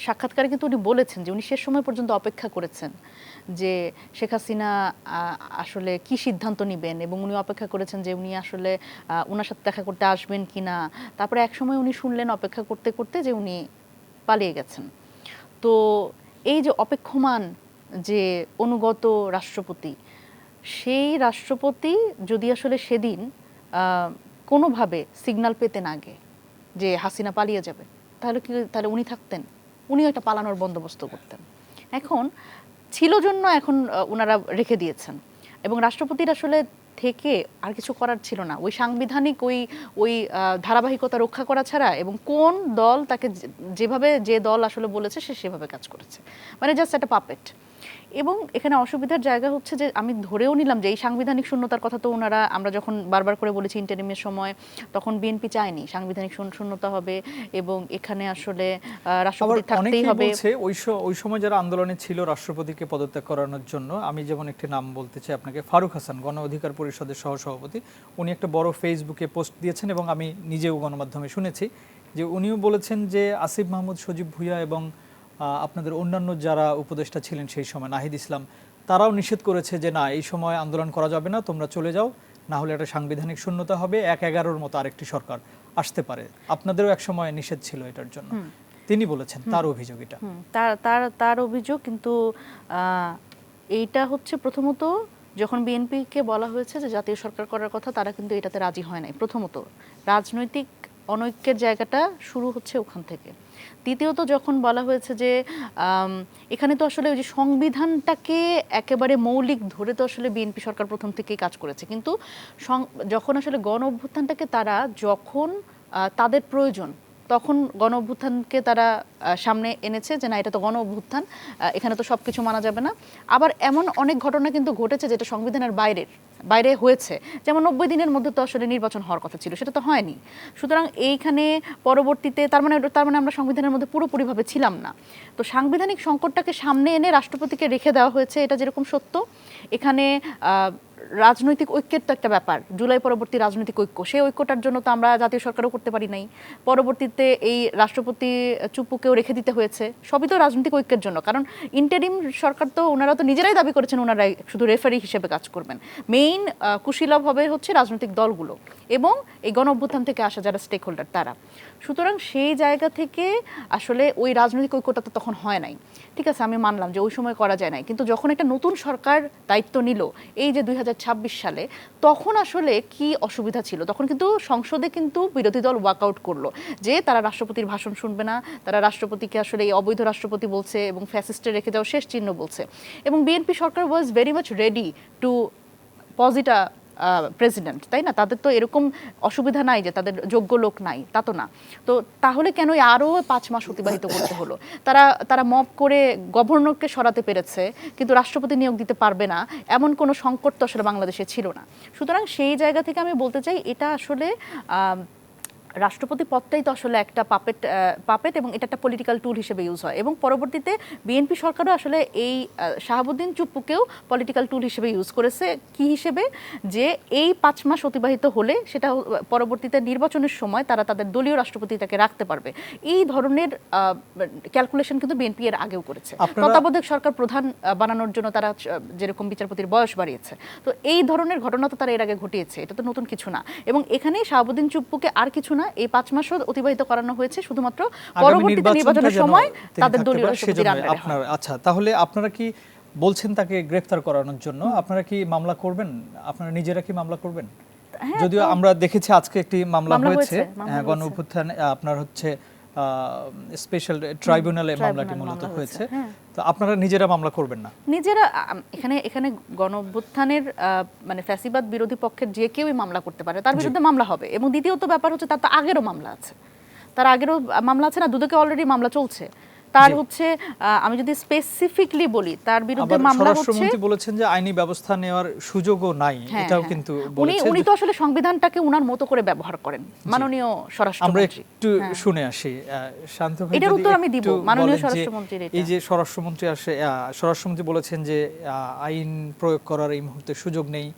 [SPEAKER 5] সাক্ষাৎকারে কিন্তু উনি বলেছেন যে উনি শেষ সময় পর্যন্ত অপেক্ষা করেছেন যে শেখ হাসিনা আসলে কি সিদ্ধান্ত নেবেন, এবং উনি অপেক্ষা করেছেন যে উনি আসলে ওনার সাথে দেখা করতে আসবেন কিনা। তারপরে এক সময় উনি শুনলেন অপেক্ষা করতে করতে যে উনি পালিয়ে গেছেন। তো এই যে অপেক্ষমান যে অনুগত রাষ্ট্রপতি, সেই রাষ্ট্রপতি যদি আসলে সেদিন কোনোভাবে সিগন্যাল পেতেন আগে যে হাসিনা পালিয়ে যাবে, তাহলে উনি থাকতেন, উনিও একটা পালানোর বন্দোবস্ত করতেন। এখন ছিল জন্য এখন ওনারা রেখে দিয়েছেন, এবং রাষ্ট্রপতির আসলে থেকে আর কিছু করার ছিল না, ওই সাংবিধানিক ওই ধারাবাহিকতা রক্ষা করা ছাড়া। এবং কোন দল তাকে যে দল আসলে বলেছে সে সেভাবে কাজ করেছে, মানে জাস্ট একটা পাপেট। এবং এখানে অসুবিধার জায়গা হচ্ছে যে আমি ধরেও নিলাম যে এই সাংবিধানিক শূন্যতার কথা তো ওনারা, আমরা যখন বারবার করে বলেছি ইন্টারিমের সময়, তখন বিএনপি চায়নি সাংবিধানিক শূন্যতা হবে এবং এখানে আসলে রাষ্ট্রপতি থাকতেই হবে।
[SPEAKER 1] ওই সময় যারা আন্দোলনে ছিল রাষ্ট্রপতিকে পদত্যাগ করানোর জন্য, আমি যেমন একটি নাম বলতে চাই আপনাকে, ফারুক হাসান, গণ অধিকার পরিষদের সহসভাপতি, উনি একটা বড় ফেসবুকে পোস্ট দিয়েছেন এবং আমি নিজেও গণমাধ্যমে শুনেছি যে উনিও বলেছেন যে আসিফ মাহমুদ, সজীব ভুঁইয়া এবং আপনাদের অন্যান্য যারা উপদেষ্টা ছিলেন সেই সময়, নাহিদ ইসলাম, তারাও নিষেধ করেছে যে না, এই সময় আন্দোলন করা যাবে না, তোমরা চলে যাও, না হলে একটা সাংবিধানিক শূন্যতা হবে, 1/11 মতো আরেকটি সরকার আসতে পারে। আপনাদেরও এক সময় নিষেধ ছিল এটার জন্য, তিনি বলেছেন, তার অভিযোগ এটা।
[SPEAKER 5] তার অভিযোগ, কিন্তু এইটা হচ্ছে প্রথমত যখন বিএনপিকে বলা হয়েছে যে জাতীয় সরকার করার কথা, তারা কিন্তু এটাতে রাজি হয় নাই। প্রথমত রাজনৈতিক অনৈক্যের জায়গাটা শুরু হচ্ছে ওখান থেকে। দ্বিতীয়ত যখন বলা হয়েছে যে এখানে তো আসলে ওই যে সংবিধানটাকে একেবারে মৌলিক ধরে তো আসলে বিএনপি সরকার প্রথম থেকেই কাজ করেছে, কিন্তু যখন আসলে গণ অভ্যুত্থানটাকে তারা যখন তাদের প্রয়োজন, তখন গণ অভ্যুত্থানকে তারা সামনে এনেছে যে না, এটা তো গণ অভ্যুত্থান, এখানে তো সব কিছু মানা যাবে না। আবার এমন অনেক ঘটনা কিন্তু ঘটেছে যেটা সংবিধানের বাইরে হয়েছে, যেমন 90 দিনের মধ্যে তো আসলে নির্বাচন হওয়ার কথা ছিল, সেটা তো হয়নি। সুতরাং এইখানে পরবর্তীতে তার মানে আমরা সংবিধানের মধ্যে পুরোপুরিভাবে ছিলাম না। তো সাংবিধানিক সংকটটাকে সামনে এনে রাষ্ট্রপতিকে রেখে দেওয়া হয়েছে, এটা যেরকম সত্য। এখানে রাজনৈতিক ঐক্যের তো একটা ব্যাপার, জুলাই পরবর্তী রাজনৈতিক ঐক্য, সেই ঐক্যটার জন্য তো আমরা জাতীয় সরকারও করতে পারি নাই। পরবর্তীতে এই রাষ্ট্রপতি চুপ্পুকেও রেখে দিতে হয়েছে, সবই তো রাজনৈতিক ঐক্যের জন্য। কারণ ইন্টারিম সরকার তো ওনারা তো নিজেরাই দাবি করেছেন ওনারাই শুধু রেফারি হিসেবে কাজ করবেন। মেইন কুশীলভ হবে হচ্ছে রাজনৈতিক দলগুলো এবং এই গণ অভ্যুত্থান থেকে আসা যারা স্টেক হোল্ডার তারা। সুতরাং সেই জায়গা থেকে আসলে ওই রাজনৈতিক ঐক্যটা তো তখন হয় নাই। ঠিক আছে, আমি মানলাম যে ওই সময় করা যায় নাই, কিন্তু যখন একটা নতুন সরকার দায়িত্ব নিল এই যে 2026 সালে, তখন আসলে কি অসুবিধা ছিল? তখন কিন্তু সংসদে কিন্তু বিরোধী দল ওয়াকআউট করলো যে তারা রাষ্ট্রপতির ভাষণ শুনবে না, তারা রাষ্ট্রপতিকে আসলে এই অবৈধ রাষ্ট্রপতি বলছে এবং ফ্যাসিস্টে রেখে যাও শেষ চিহ্ন বলছে। এবং বিএনপি সরকার was very much ready to পজিটা প্রেসিডেন্ট, তাই না? তাদের তো এরকম অসুবিধা নাই যে তাদের যোগ্য লোক নাই, তা তো না। তো তাহলে কেন আরও 5 মাস অতিবাহিত করতে হলো? তারা মব করে গভর্নরকে সরাতে পেরেছে, কিন্তু রাষ্ট্রপতি নিয়োগ দিতে পারবে না, এমন কোনো সংকট তো আসলে বাংলাদেশে ছিল না। সুতরাং সেই জায়গা থেকে আমি বলতে চাই, এটা আসলে রাষ্ট্রপতি পদটাই তো আসলে একটা পাপেট এবং এটা একটা পলিটিক্যাল টুল হিসেবে ইউজ হয়। এবং পরবর্তীতে বিএনপি সরকারও আসলে এই শাহাবুদ্দিন চুপ্পুকেও পলিটিক্যাল টুল হিসেবে ইউজ করেছে। কি হিসেবে? যে এই 5 মাস অতিবাহিত হলে সেটা পরবর্তীতে নির্বাচনের সময় তারা তাদের দলীয় রাষ্ট্রপতি তাকে রাখতে পারবে। এই ধরনের ক্যালকুলেশন কিন্তু বিএনপি এর আগেও করেছে। তত্ত্বাবধায়ক সরকার প্রধান বানানোর জন্য তারা যেরকম বিচারপতির বয়স বাড়িয়েছে, তো এই ধরনের ঘটনা তো তারা এর আগে ঘটিয়েছে, এটা তো নতুন কিছু না। এবং এখানে শাহাবুদ্দিন চুপ্পুকে আর কিছু না, এই 5 মাসও অতিবাহিত করানো হয়েছে শুধুমাত্র পরবর্তীতে নির্বাচনের সময় তাদের দলীয় রাষ্ট্রপতির আন্ডারে।
[SPEAKER 1] আপনার আচ্ছা, তাহলে আপনারা কি বলছেন তাকে গ্রেফতার করানোর জন্য আপনারা কি মামলা করবেন? আপনারা নিজেরা কি মামলা করবেন? যদিও আমরা দেখেছি আজকে একটি মামলা হয়েছে গণ অভ্যুত্থান, আপনার হচ্ছে স্পেশাল ট্রাইব্যুনালে মামলাটি মূলত হয়েছে। তো আপনারা নিজেরা মামলা করবেন না?
[SPEAKER 5] নিজেরা এখানে গণ অভ্যুত্থানের মানে ফ্যাসিবাদ বিরোধী পক্ষের যে কেউই মামলা করতে পারে, তার বিরুদ্ধে মামলা হবে। এবং দ্বিতীয়ত ব্যাপার হচ্ছে তার তো আগেরও মামলা আছে, না, দুদকে অলরেডি মামলা চলছে তার। হচ্ছে আমি যদি স্পেসিফিকলি বলি, তার বিরুদ্ধে মামলা হচ্ছে।
[SPEAKER 1] স্বরাষ্ট্রমন্ত্রী বলেছেন যে আইনি ব্যবস্থা নেওয়ার সুযোগও নাই, এটাও কিন্তু বলেছেন।
[SPEAKER 5] উনি তো আসলে সংবিধানটাকে উনার মতো করে ব্যবহার করেন, মাননীয় স্বরাষ্ট্রমন্ত্রী।
[SPEAKER 1] আমরা একটু শুনে আসি শান্ত ভাই,
[SPEAKER 5] এটার উত্তর আমি দিব মাননীয় স্বরাষ্ট্রমন্ত্রীর।
[SPEAKER 1] এই যে স্বরাষ্ট্রমন্ত্রী বলেছেন যে আইন প্রয়োগ করার এই মুহূর্তে সুযোগ নেই,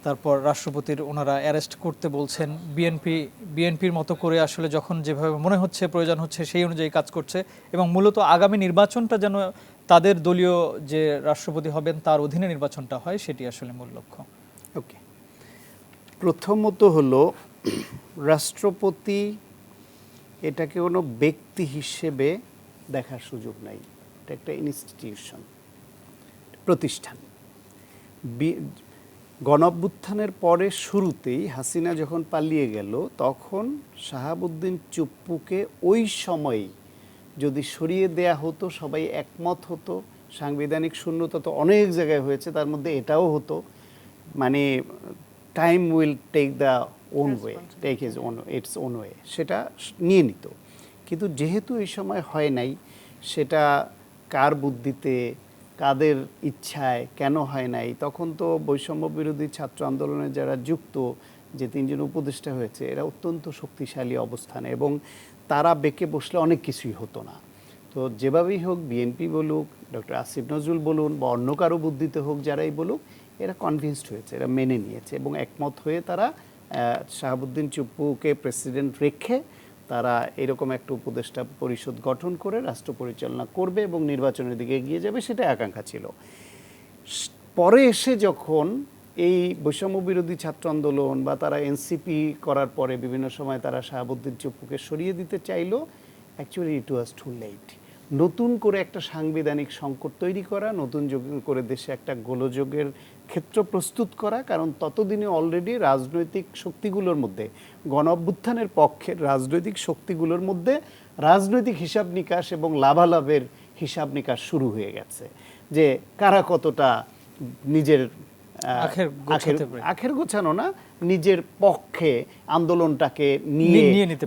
[SPEAKER 1] তারপর রাষ্ট্রপতির ওনারা অ্যারেস্ট করতে বলছেন, বিএনপির মতো করে আসলে যখন যেভাবে মনে হচ্ছে প্রয়োজন হচ্ছে সেই অনুযায়ী কাজ করছে, এবং মূলত আগামী নির্বাচনটা যেন তাদের দলীয় যে রাষ্ট্রপতি হবেন তার অধীনে নির্বাচনটা হয়, সেটি আসলে মূল লক্ষ্য।
[SPEAKER 2] ওকে, প্রথমত হলো রাষ্ট্রপতি এটাকে কোনো ব্যক্তি হিসেবে দেখার সুযোগ নাই, এটা একটা ইনস্টিটিউশন, প্রতিষ্ঠান। গণঅভ্যুত্থানের পরে শুরুতেই হাসিনা যখন পালিয়ে গেল, তখন শাহাবুদ্দিন চুপ্পুকে ওই সময়ই যদি সরিয়ে দেয়া হতো, সবাই একমত হতো। সাংবিধানিক শূন্যতা তো অনেক জায়গায় হয়েছে, তার মধ্যে এটাও হতো, মানে time will take the own way, take its own way, সেটা নিয়ে নিত। কিন্তু যেহেতু এই সময় হয় নাই, সেটা কার বুদ্ধিতে, কাদের ইচ্ছায় কেন হয় নাই, তখন তো বৈষম্য বিরোধী ছাত্র আন্দোলনে যারা যুক্ত যে 3 জন উপদেষ্টা হয়েছে, এরা অত্যন্ত শক্তিশালী অবস্থানে, এবং তারা বেঁকে বসলে অনেক কিছুই হতো না। তো যেভাবেই হোক, বিএনপি বলুক, ডক্টর আসিফ নজরুল বলুন, বা অন্য কারো বুদ্ধিতে হোক, যারাই বলুক, এরা কনভিন্সড হয়েছে, এরা মেনে নিয়েছে এবং একমত হয়ে তারা শাহাবুদ্দিন চুপ্পুকে প্রেসিডেন্ট রেখে তারা এরকম একটা উপদেষ্টা পরিষদ গঠন করে রাষ্ট্র পরিচালনা করবে এবং নির্বাচনের দিকে এগিয়ে যাবে, সেটা আকাঙ্ক্ষা ছিল। পরে এসে যখন এই বৈষম্য বিরোধী ছাত্র আন্দোলন বা তারা এনসিপি করার পরে বিভিন্ন সময় তারা শাহাবুদ্দিন চুপ্পুকে সরিয়ে দিতে চাইলো, actually it was too late. নতুন করে একটা সাংবিধানিক সংকট তৈরি করা, নতুন করে দেশে একটা গোলযোগের ক্ষেত্র প্রস্তুত করা, কারণ ততদিনে অলরেডি রাজনৈতিক শক্তিগুলোর মধ্যে, গণ অভ্যুত্থানের পক্ষের রাজনৈতিক শক্তিগুলোর মধ্যে রাজনৈতিক হিসাব নিকাশ এবং লাভালাভের হিসাব নিকাশ শুরু হয়ে গেছে, যে কারা কতটা নিজের আখের গোছানো না, নিজের পক্ষে আন্দোলনটাকে নিয়ে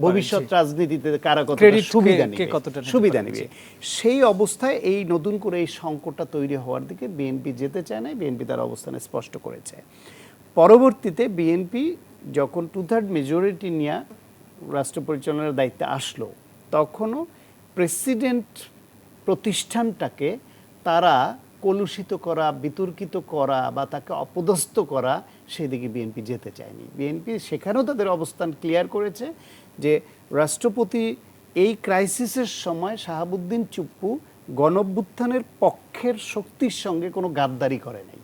[SPEAKER 2] ভবিষ্যৎ রাজনীতিতে কারা কতটা সুবিধা নেবে। সেই অবস্থায় এই নতুন করে এই সংকটটা তৈরি হওয়ার দিকে বিএনপি যেতে চায় না, বিএনপি তার অবস্থানে স্পষ্ট করেছে। পরবর্তীতে বিএনপি যখন 2/3 মেজরিটি নিয়ে রাষ্ট্র পরিচালনার দায়িত্বে আসলো, তখনও প্রেসিডেন্ট প্রতিষ্ঠানটাকে তারা কলুষিত করা, বিতর্কিত করা বা তাকে অপদস্থ করা, সেদিকে বিএনপি যেতে চায়নি। বিএনপি সেখানেও তাদের অবস্থান ক্লিয়ার করেছে যে রাষ্ট্রপতি এই ক্রাইসিসের সময় শাহাবুদ্দিন চুপ্পু গণঅভ্যুত্থানের পক্ষের শক্তির সঙ্গে কোনো গাদ্দারি করে নাই,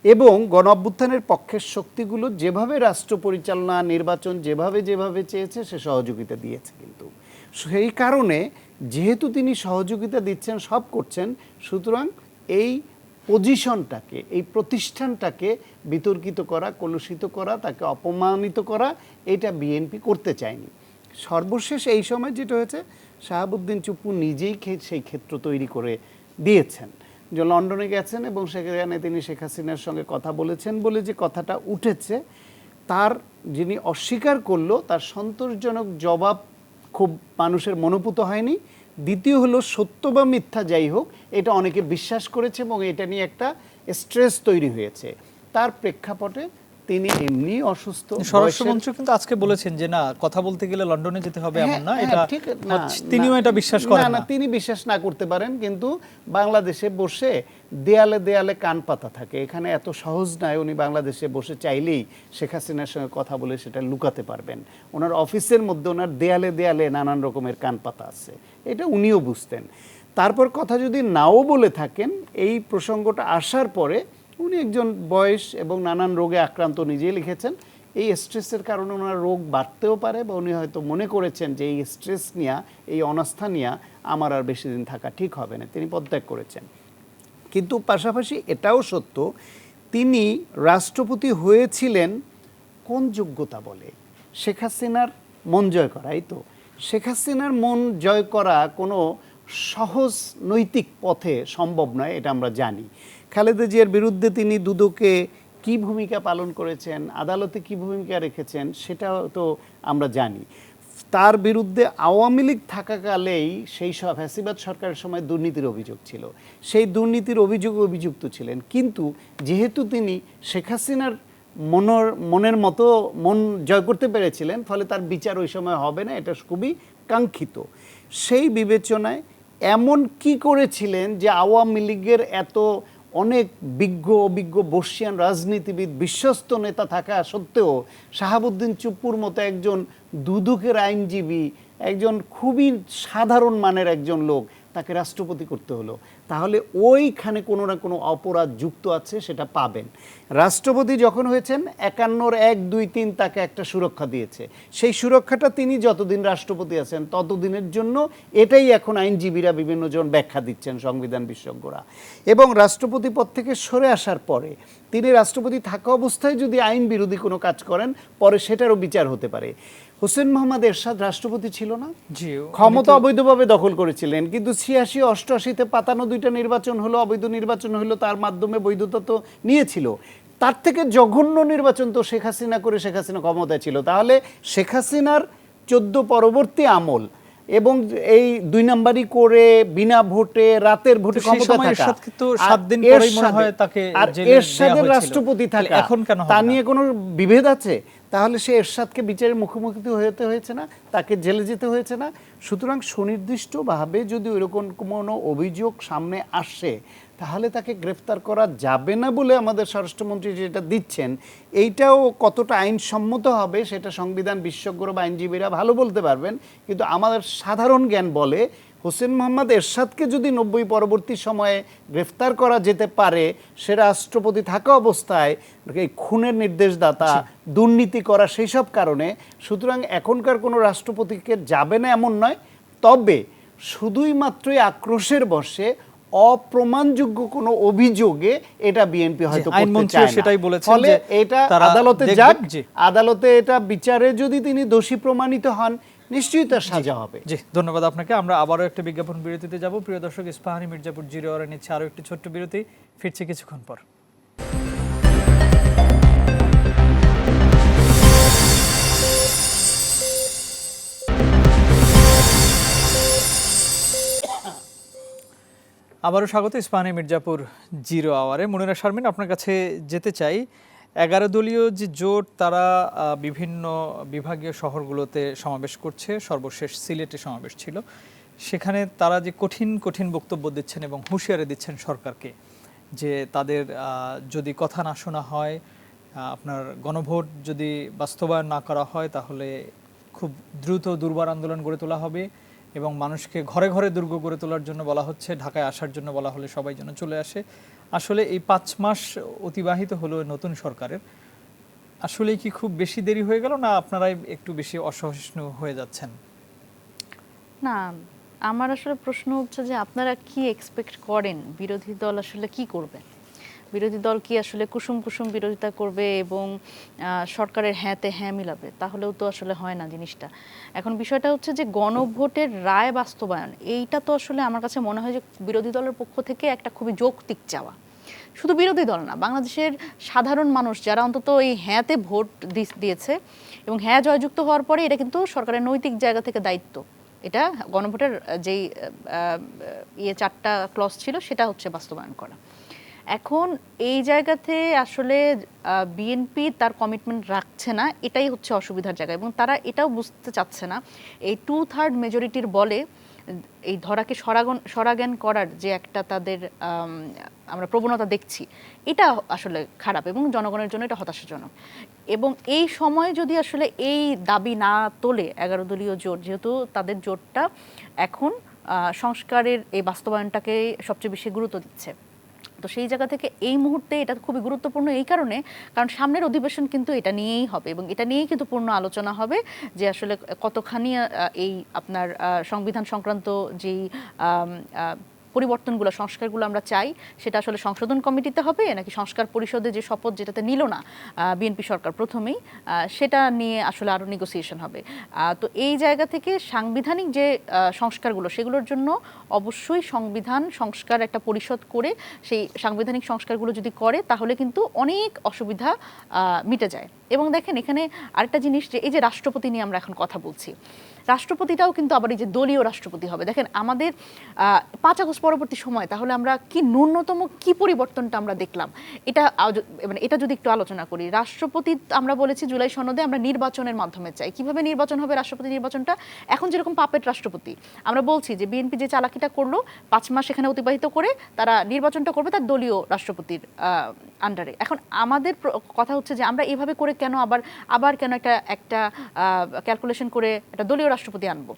[SPEAKER 2] এবং গণঅভ্যুত্থানের পক্ষের শক্তিগুলো যেভাবে রাষ্ট্র পরিচালনা, নির্বাচন যেভাবে চেয়েছে সে সহযোগিতা দিয়েছে। কিন্তু সেই কারণে যেহেতু তিনি সহযোগিতা দিচ্ছেন, সব করছেন, সুতরাং এই পজিশনটাকে, এই প্রতিষ্ঠানটাকে বিতর্কিত করা, কলুষিত করা, তাকে অপমানিত করা, এটা বিএনপি করতে চায়নি। সর্বশেষ এই সময় যেটা হয়েছে, শাহাবুদ্দিন চুপ্পু নিজেই সেই ক্ষেত্র তৈরি করে দিয়েছেন, যে লন্ডনে গেছেন এবং সেখানে তিনি শেখ হাসিনার সঙ্গে কথা বলেছেন বলে যে কথাটা উঠেছে, তার যিনি অস্বীকার করলো তার সন্তোষজনক জবাব খুব মানুষের মনোপুত হয়নি। দ্বিতীয় হলো, সত্য বা মিথ্যা যাই হোক, এটা অনেকে বিশ্বাস করেছে এবং এটা নিয়ে একটা স্ট্রেস তৈরি হয়েছে। তার প্রেক্ষাপটে তিনি এমনি অসুস্থ।
[SPEAKER 1] স্বরাষ্ট্রমন্ত্রী কিন্তু আজকে বলেছেন যে না, কথা বলতে গেলে লন্ডনে যেতে হবে এমন না, এটা তিনিও এটা বিশ্বাস করেন না।
[SPEAKER 2] তিনি বিশ্বাস না করতে পারেন, কিন্তু বাংলাদেশে বসে দেয়ালে দেয়ালে কান পাতা থাকে, এখানে এত সহজ নয়। উনি বাংলাদেশে বসে চাইলেই শেখ হাসিনার সঙ্গে কথা বলে সেটা লুকাতে পারবেন। ওনার অফিসের মধ্যে ওনার দেয়ালে দেয়ালে নানান রকমের কান পাতা আছে, এটা উনিও বুঝতেন। তারপর কথা যদি নাও বলে থাকেন, এই প্রসঙ্গটা আসার পরে উনি একজন বয়স এবং নানান রোগে আক্রান্ত, নিজেই লিখেছেন। এই স্ট্রেসের কারণে ওনার রোগ বাড়তেও পারে, বা উনি হয়তো মনে করেছেন যে এই স্ট্রেস নিয়ে, এই অনাস্থা নিয়ে আমার আর বেশি দিন থাকা ঠিক হবে না, তিনি পদত্যাগ করেছেন। কিন্তু পাশাপাশি এটাও সত্য, তিনি রাষ্ট্রপতি হয়েছিলেন কোন যোগ্যতা বলে? শেখ হাসিনার মন জয় করা। এই তো শেখ হাসিনার মন জয় করা কোনো সহজ নৈতিক পথে সম্ভব নয়, এটা আমরা জানি। খালেদা জিয়ার বিরুদ্ধে তিনি দুদকে কি ভূমিকা পালন করেছেন, আদালতে কি ভূমিকা রেখেছেন, সেটাও তো আমরা জানি। তার বিরুদ্ধে আওয়ামী লীগ থাকাকালেই সেই সব ফ্যাসিবাদ সরকারের সময় দুর্নীতির অভিযোগ ছিল, সেই দুর্নীতির অভিযুক্ত ছিলেন। কিন্তু যেহেতু তিনি শেখ হাসিনার মনের মতো মন জয় করতে পেরেছিলেন, ফলে তার বিচার ওই সময় হবে না, এটা খুবই কাঙ্ক্ষিত। সেই বিবেচনায় এমন কি করেছিলেন যে আওয়ামী লীগের এত অনেক অভিজ্ঞ বর্ষিয়ান রাজনীতিবিদ, বিশ্বস্ত নেতা থাকা সত্ত্বেও শাহাবুদ্দিন চুপ্পুর মতো একজন দুদকের আইনজীবী, একজন খুবই সাধারণ মানের একজন লোক, তাকে রাষ্ট্রপতি করতে হলো? তাহলে ওইখানে কোনো না কোনো অপরাধ যুক্ত আছে, সেটা পাবেন। রাষ্ট্রপতি যখন হয়েছেন 51 1 2 3 তাকে একটা সুরক্ষা দিয়েছে, সেই সুরক্ষাটা তিনি যতদিন রাষ্ট্রপতি আছেন ততদিনের জন্য, এটাই এখন আইনজীবীরা বিভিন্ন জন ব্যাখ্যা দিচ্ছেন, সংবিধান বিশেষজ্ঞরা। এবং রাষ্ট্রপতি পদ থেকে সরে আসার পরে তিনি রাষ্ট্রপতি থাকা অবস্থায় যদি আইন বিরোধী কোনো কাজ করেন, পরে সেটারও বিচার হতে পারে। হোসেন মোহাম্মদ এরশাদ রাষ্ট্রপতি ছিল না, ক্ষমতা অবৈধভাবে দখল করেছিলেন, কিন্তু 86 88-তে 52টা নির্বাচন হলো, অবৈধ নির্বাচন হলো, তার মাধ্যমে বৈধতা তো নিয়েছিল। তার থেকে জঘন্য নির্বাচন তো শেখ হাসিনা করে শেখ হাসিনা ক্ষমতায় ছিল। তাহলে শেখ হাসিনার 14 পরবর্তী আমল এবং এই 2 নাম্বারই করে বিনা ভোটে রাতের ভোটে ক্ষমতা থাকা, আর এরশাদের রাষ্ট্রপতি থাকা, তা নিয়ে কোনো বিভেদ আছে? তাহলে সে এরশাদকে বিচারের মুখোমুখি হতে হয়েছে না, তাকে জেলে যেতে হয়েছে না? সুতরাং সুনির্দিষ্টভাবে যদি ওইরকম কোনো অভিযোগ সামনে আসে, তাহলে তাকে গ্রেফতার করা যাবে না বলে আমাদের স্বরাষ্ট্রমন্ত্রী যেটা দিচ্ছেন, এইটাও কতটা আইনসম্মত হবে সেটা সংবিধান বিশেষজ্ঞরা বা আইনজীবীরা ভালো বলতে পারবেন। কিন্তু আমাদের সাধারণ জ্ঞান বলে হোসেন মোহাম্মদ এরশাদকে যদি 90 পরবর্তী সময়ে গ্রেফতার করা যেতে পারে, সে রাষ্ট্রপতি থাকা অবস্থায় এই খুনের নির্দেশদাতা, দুর্নীতি করা, সেই সব কারণে, সুতরাং এখনকার কোনো রাষ্ট্রপতিকে যাবে না এমন নয়। তবে শুধুই মাত্রই আক্রোশের বশে অপ্রমাণযোগ্য কোনো অভিযোগে এটা বিএনপি হয়তো করতে
[SPEAKER 1] আইনমন্ত্রী
[SPEAKER 2] চায় না।
[SPEAKER 1] সেটাই বলেছেন
[SPEAKER 2] ফলে
[SPEAKER 1] যে
[SPEAKER 2] এটা
[SPEAKER 1] তারা
[SPEAKER 2] আদালতে
[SPEAKER 1] দেখবেন,
[SPEAKER 2] যাক,
[SPEAKER 1] জি।
[SPEAKER 2] আদালতে এটা বিচারে যদি তিনি দোষী প্রমাণিত হন, নিশ্চয়ই তার সাজা হবে।
[SPEAKER 1] জি, ধন্যবাদ আপনাকে। আমরা আবারও একটা বিজ্ঞাপন বিরতিতে যাব। প্রিয় দর্শক, ইস্পাহানি মির্জাপুর জিরো আওয়ারে নিচ্ছে আরও একটি ছোট্ট বিরতি। ফিরছি কিছুক্ষণ পর। আবারও স্বাগত ইস্পাহানি মির্জাপুর জিরো আওয়ারে। মুনিরা শারমিন, আপনার কাছে যেতে চাই। 11 দলীয় যে জোট, তারা বিভিন্ন বিভাগীয় শহরগুলোতে সমাবেশ করছে। সর্বশেষ সিলেটে সমাবেশ ছিল। সেখানে তারা যে কঠিন কঠিন বক্তব্য দিচ্ছেন এবং হুঁশিয়ারি দিচ্ছেন সরকারকে যে তাদের যদি কথা না শোনা হয়, আপনার গণভোট যদি বাস্তবায়ন না করা হয়, তাহলে খুব দ্রুত দুর্বার আন্দোলন গড়ে তোলা হবে এবং মানুষকে ঘরে ঘরে দুর্গ গড়ে তোলার জন্য বলা হচ্ছে। ঢাকায় আসার জন্য বলা হলে সবাই যেন চলে আসে। আসলে এই 5 মাস অতিবাহিত হলো নতুন সরকারের, আসলে কি খুব বেশি দেরি হয়ে গেল, না আপনারাই একটু বেশি অসহিষ্ণু হয়ে যাচ্ছেন?
[SPEAKER 5] না, আমার আসলে প্রশ্ন হচ্ছে যে আপনারা কি এক্সপেক্ট করেন বিরোধী দল আসলে কি করবে? বিরোধী দল কি আসলে কুসুম কুসুম বিরোধিতা করবে এবং সরকারের হ্যাঁতে হ্যাঁ মিলাবে? তাহলেও তো আসলে হয় না জিনিসটা। এখন বিষয়টা হচ্ছে যে গণভোটের রায় বাস্তবায়ন, এইটা তো আসলে আমার কাছে মনে হয় যে বিরোধী দলের পক্ষ থেকে একটা খুবই যৌক্তিক চাওয়া। শুধু বিরোধী দল না, বাংলাদেশের সাধারণ মানুষ যারা অন্তত এই হ্যাঁতে ভোট দিয়েছে এবং হ্যাঁ জয়যুক্ত হওয়ার পরে এটা কিন্তু সরকারের নৈতিক জায়গা থেকে দায়িত্ব, এটা গণভোটের যেই 4টা ক্লজ ছিল সেটা হচ্ছে বাস্তবায়ন করা। এখন এই জায়গাতে আসলে বিএনপি তার কমিটমেন্ট রাখছে না, এটাই হচ্ছে অসুবিধার জায়গা। এবং তারা এটাও বুঝতে চাচ্ছে না এই 2/3 মেজরিটির বলে এই ধরাকে সরাজ্ঞান করার যে একটা তাদের আমরা প্রবণতা দেখছি, এটা আসলে খারাপ এবং জনগণের জন্য এটা হতাশাজনক। এবং এই সময় যদি আসলে এই দাবি না তোলে 11 দলীয় জোট, যেহেতু তাদের জোটটা এখন সংস্কারের এই বাস্তবায়নটাকে সবচেয়ে বেশি গুরুত্ব দিচ্ছে, তো সেই জায়গা থেকে এই মুহূর্তে এটা খুবই গুরুত্বপূর্ণ এই কারণে, কারণ সামনের অধিবেশন কিন্তু এটা নিয়েই হবে এবং এটা নিয়েই কিন্তু পূর্ণ আলোচনা হবে যে আসলে কতখানি এই আপনার সংবিধান সংক্রান্ত যেই পরিবর্তনগুলো, সংস্কারগুলো আমরা চাই, সেটা আসলে সংশোধন কমিটিতে হবে নাকি সংস্কার পরিষদে যে শপথ যেটাতে নিল না বিএনপি সরকার প্রথমেই, সেটা নিয়ে আসলে আরও নেগোসিয়েশন হবে। তো এই জায়গা থেকে সাংবিধানিক যে সংস্কারগুলো, সেগুলোর জন্য অবশ্যই সংবিধান সংস্কার একটা পরিষদ করে সেই সাংবিধানিক সংস্কারগুলো যদি করে তাহলে কিন্তু অনেক অসুবিধা মিটে যায়। এবং দেখেন এখানে আরেকটা জিনিস, যে এই যে রাষ্ট্রপতি নিয়ে আমরা এখন কথা বলছি, রাষ্ট্রপতিটাও কিন্তু আবার এই যে দলীয় রাষ্ট্রপতি হবে। দেখেন আমাদের 5 আগস্ট পরবর্তী সময় তাহলে আমরা কি ন্যূনতম কি পরিবর্তনটা আমরা দেখলাম, এটা মানে এটা যদি একটু আলোচনা করি। রাষ্ট্রপতি আমরা বলেছি জুলাই সনদে আমরা নির্বাচনের মাধ্যমে চাই। কিভাবে নির্বাচন হবে রাষ্ট্রপতি নির্বাচনটা? এখন যেরকম পাপেট রাষ্ট্রপতি, আমরা বলছি যে বিএনপি যে চালাকিটা করলো 5 মাস এখানে অতিবাহিত করে তারা নির্বাচনটা করবে তার দলীয় রাষ্ট্রপতির আন্ডারে। এখন আমাদের কথা হচ্ছে যে আমরা এইভাবে করে কেন আবার কেন একটা ক্যালকুলেশন করে একটা দলীয় রাষ্ট্রপতি আনবো?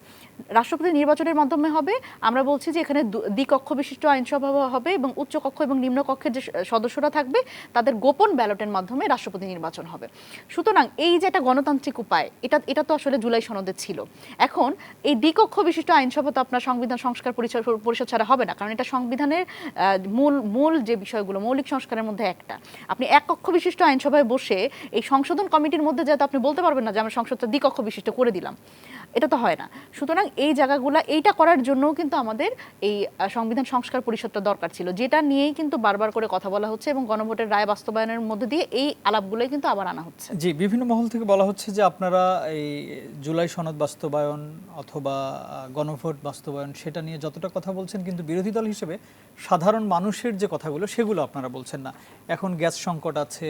[SPEAKER 5] রাষ্ট্রপতি নির্বাচনের মাধ্যমে হবে। আমরা বলছি যে এখানে দ্বিকক্ষ বিশিষ্ট আইনসভা হবে এবং উচ্চকক্ষ এবং নিম্নকক্ষের যে সদস্যরা থাকবে তাদের গোপন ব্যালটের মাধ্যমে রাষ্ট্রপতি নির্বাচন হবে। সুতরাং এই যে একটা গণতান্ত্রিক উপায়, এটা তো আসলে জুলাই সনদে ছিল। এখন এই দ্বিকক্ষ বিশিষ্ট আইনসভা তো আপনার সংবিধান সংস্কার পরিষদ ছাড়া হবে না, কারণ এটা সংবিধানের মূল যে বিষয়গুলো, মৌলিক সংস্কারের মধ্যে একটা। আপনি এক কক্ষ বিশিষ্ট আইনসভায় বসে এই সংশোধন কমিটির মধ্যে যাতে আপনি বলতে পারবেন না যে আমরা সংসদটা দ্বিকক্ষ বিশিষ্ট করে দিলাম, এটা তো হয় না। সুতরাং এই জায়গাগুলো এইটা করার জন্য কিন্তু আমাদের এই সংবিধান সংস্কার পরিষদটা দরকার ছিল, যেটা নিয়েই কিন্তু বারবার করে কথা বলা হচ্ছে এবং গণভোটের রায় বাস্তবায়নের মধ্যে দিয়ে এই আলাপগুলোই কিন্তু আবার আনা হচ্ছে।
[SPEAKER 1] জি, বিভিন্ন মহল থেকে বলা হচ্ছে যে আপনারা এই জুলাই সনদ বাস্তবায়ন অথবা গণভোট বাস্তবায়ন সেটা নিয়ে যতটা কথা বলছেন, কিন্তু বিরোধী দল হিসেবে সাধারণ মানুষের যে কথাগুলো সেগুলো আপনারা বলছেন না। এখন গ্যাস সংকট আছে,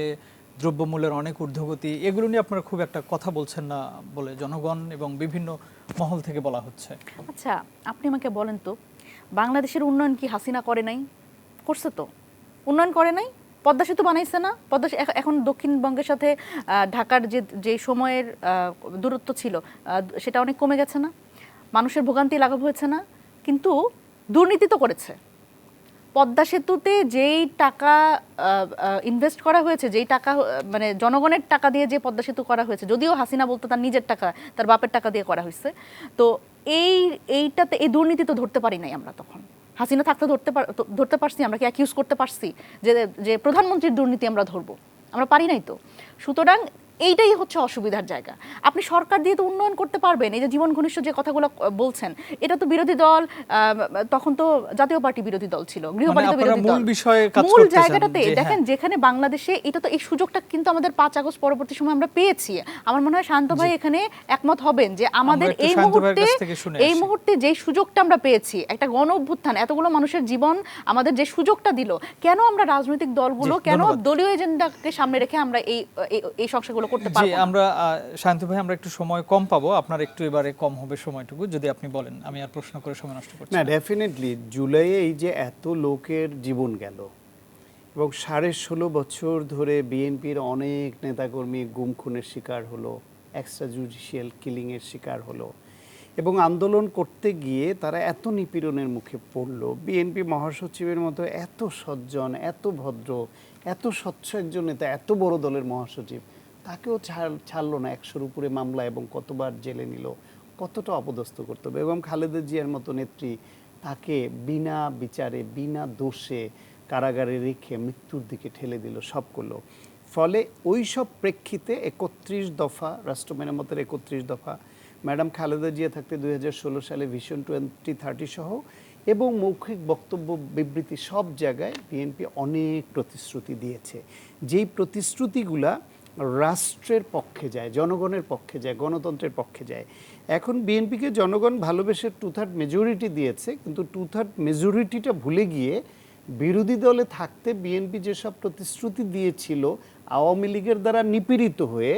[SPEAKER 1] দ্রব্যমূল্যের অনেক ঊর্ধ্বগতি, এগুলো নিয়ে আপনারা খুব একটা কথা বলছেন না বলে জনগণ এবং বিভিন্ন মহল থেকে বলা হচ্ছে।
[SPEAKER 5] আচ্ছা, আপনি আমাকে বলেন তো, বাংলাদেশের উন্নয়ন কি হাসিনা করে নাই? করছে তো, উন্নয়ন করে নাই? পদ্মা সেতু বানাইছে না? এখন দক্ষিণবঙ্গের সাথে ঢাকার যে সময়ের দূরত্ব ছিল সেটা অনেক কমে গেছে না? মানুষের ভোগান্তি লাঘব হয়েছে না? কিন্তু দুর্নীতি তো করেছে। পদ্মা সেতুতে যেই টাকা ইনভেস্ট করা হয়েছে, যেই টাকা মানে জনগণের টাকা দিয়ে যে পদ্মা সেতু করা হয়েছে, যদিও হাসিনা বলতো তার নিজের টাকা, তার বাপের টাকা দিয়ে করা হয়েছে, তো এইটাতে এই দুর্নীতি তো ধরতে পারি নাই আমরা তখন। হাসিনা থাকতে ধরতে পারছি? আমরা কি অ্যাকিউজ করতে পারছি যে প্রধানমন্ত্রীর দুর্নীতি আমরা ধরবো? আমরা পারি নাই তো। সুতরাং এইটাই হচ্ছে অসুবিধার জায়গা। আপনি সরকার দিয়ে তো উন্নয়ন করতে পারবেন। এই যে জীবন ঘনিষ্ঠ যে কথাগুলো বলছেন, এটা তো বিরোধী দল, তখন তো জাতীয় পার্টি বিরোধী দল ছিল, গৃহপালিত বিরোধী দল। মূল জায়গাটাতে দেখেন, যেখানে বাংলাদেশে এটা তো এই সুযোগটা কিন্তু আমাদের 5 আগস্ট পরবর্তী সময় আমরা পেয়েছি। আমার মনে হয় শান্ত ভাই এখানে একমত হবেন যে আমাদের এই মুহূর্তে যে সুযোগটা আমরা পেয়েছি, একটা গণ অভ্যুত্থান, এতগুলো মানুষের জীবন আমাদের যে সুযোগটা দিল, কেন আমরা রাজনৈতিক দলগুলো, কেন দলীয় এজেন্ডাকে সামনে রেখে আমরা এই সংস্থাগুলো করতে পারবো না?
[SPEAKER 1] আমরা শান্ত ভাই আমরা একটু সময় কম পাবো, আপনার একটু এবারে কম হবে সময়টুকু, যদি আপনি বলেন। আমি আর প্রশ্ন করে সময় নষ্ট করছি
[SPEAKER 2] না। ডেফিনেটলি জুলাইয়ে এই যে এত লোকের জীবন গেল এবং 16.5 বছর ধরে বিএনপির অনেক নেতাকর্মী গুম খুনের শিকার হলো, এক্সট্রা জুডিশিয়াল কিলিংয়ের শিকার হলো এবং আন্দোলন করতে গিয়ে তারা এত নিপীড়নের মুখে পড়লো। বিএনপি মহাসচিবের মতো এত সজ্জন, এত ভদ্র, এত স্বচ্ছ একজন নেতা, এত বড় দলের মহাসচিব, তাকেও ছাড়লো না। 100-র উপরে মামলা এবং কতবার জেলে নিল, কতটা অপদস্থ করতে হবে। এবং খালেদা জিয়ার মতো নেত্রী, তাকে বিনা বিচারে বিনা দোষে কারাগারে রেখে মৃত্যুর দিকে ঠেলে দিল, সব করলো। ফলে ওই সব প্রেক্ষিতে 31 দফা, রাষ্ট্র মেরামতের 31 দফা, ম্যাডাম খালেদা জিয়া থাকতে 2016 সালে ভিশন 2030 সহ এবং মৌখিক বক্তব্য, বিবৃতি, সব জায়গায় বিএনপি অনেক প্রতিশ্রুতি দিয়েছে। যেই প্রতিশ্রুতিগুলা রাষ্ট্রের পক্ষে যায়, জনগণের পক্ষে যায়, গণতন্ত্রের পক্ষে যায়। এখন বিএনপিকে জনগণ ভালোবেসে 2/3 মেজরিটি দিয়েছে, কিন্তু 2/3 মেজরিটিটা ভুলে গিয়ে বিরোধী দলে থাকতে বিএনপি যেসব প্রতিশ্রুতি দিয়েছিল আওয়ামী লীগের দ্বারা নিপীড়িত হয়ে,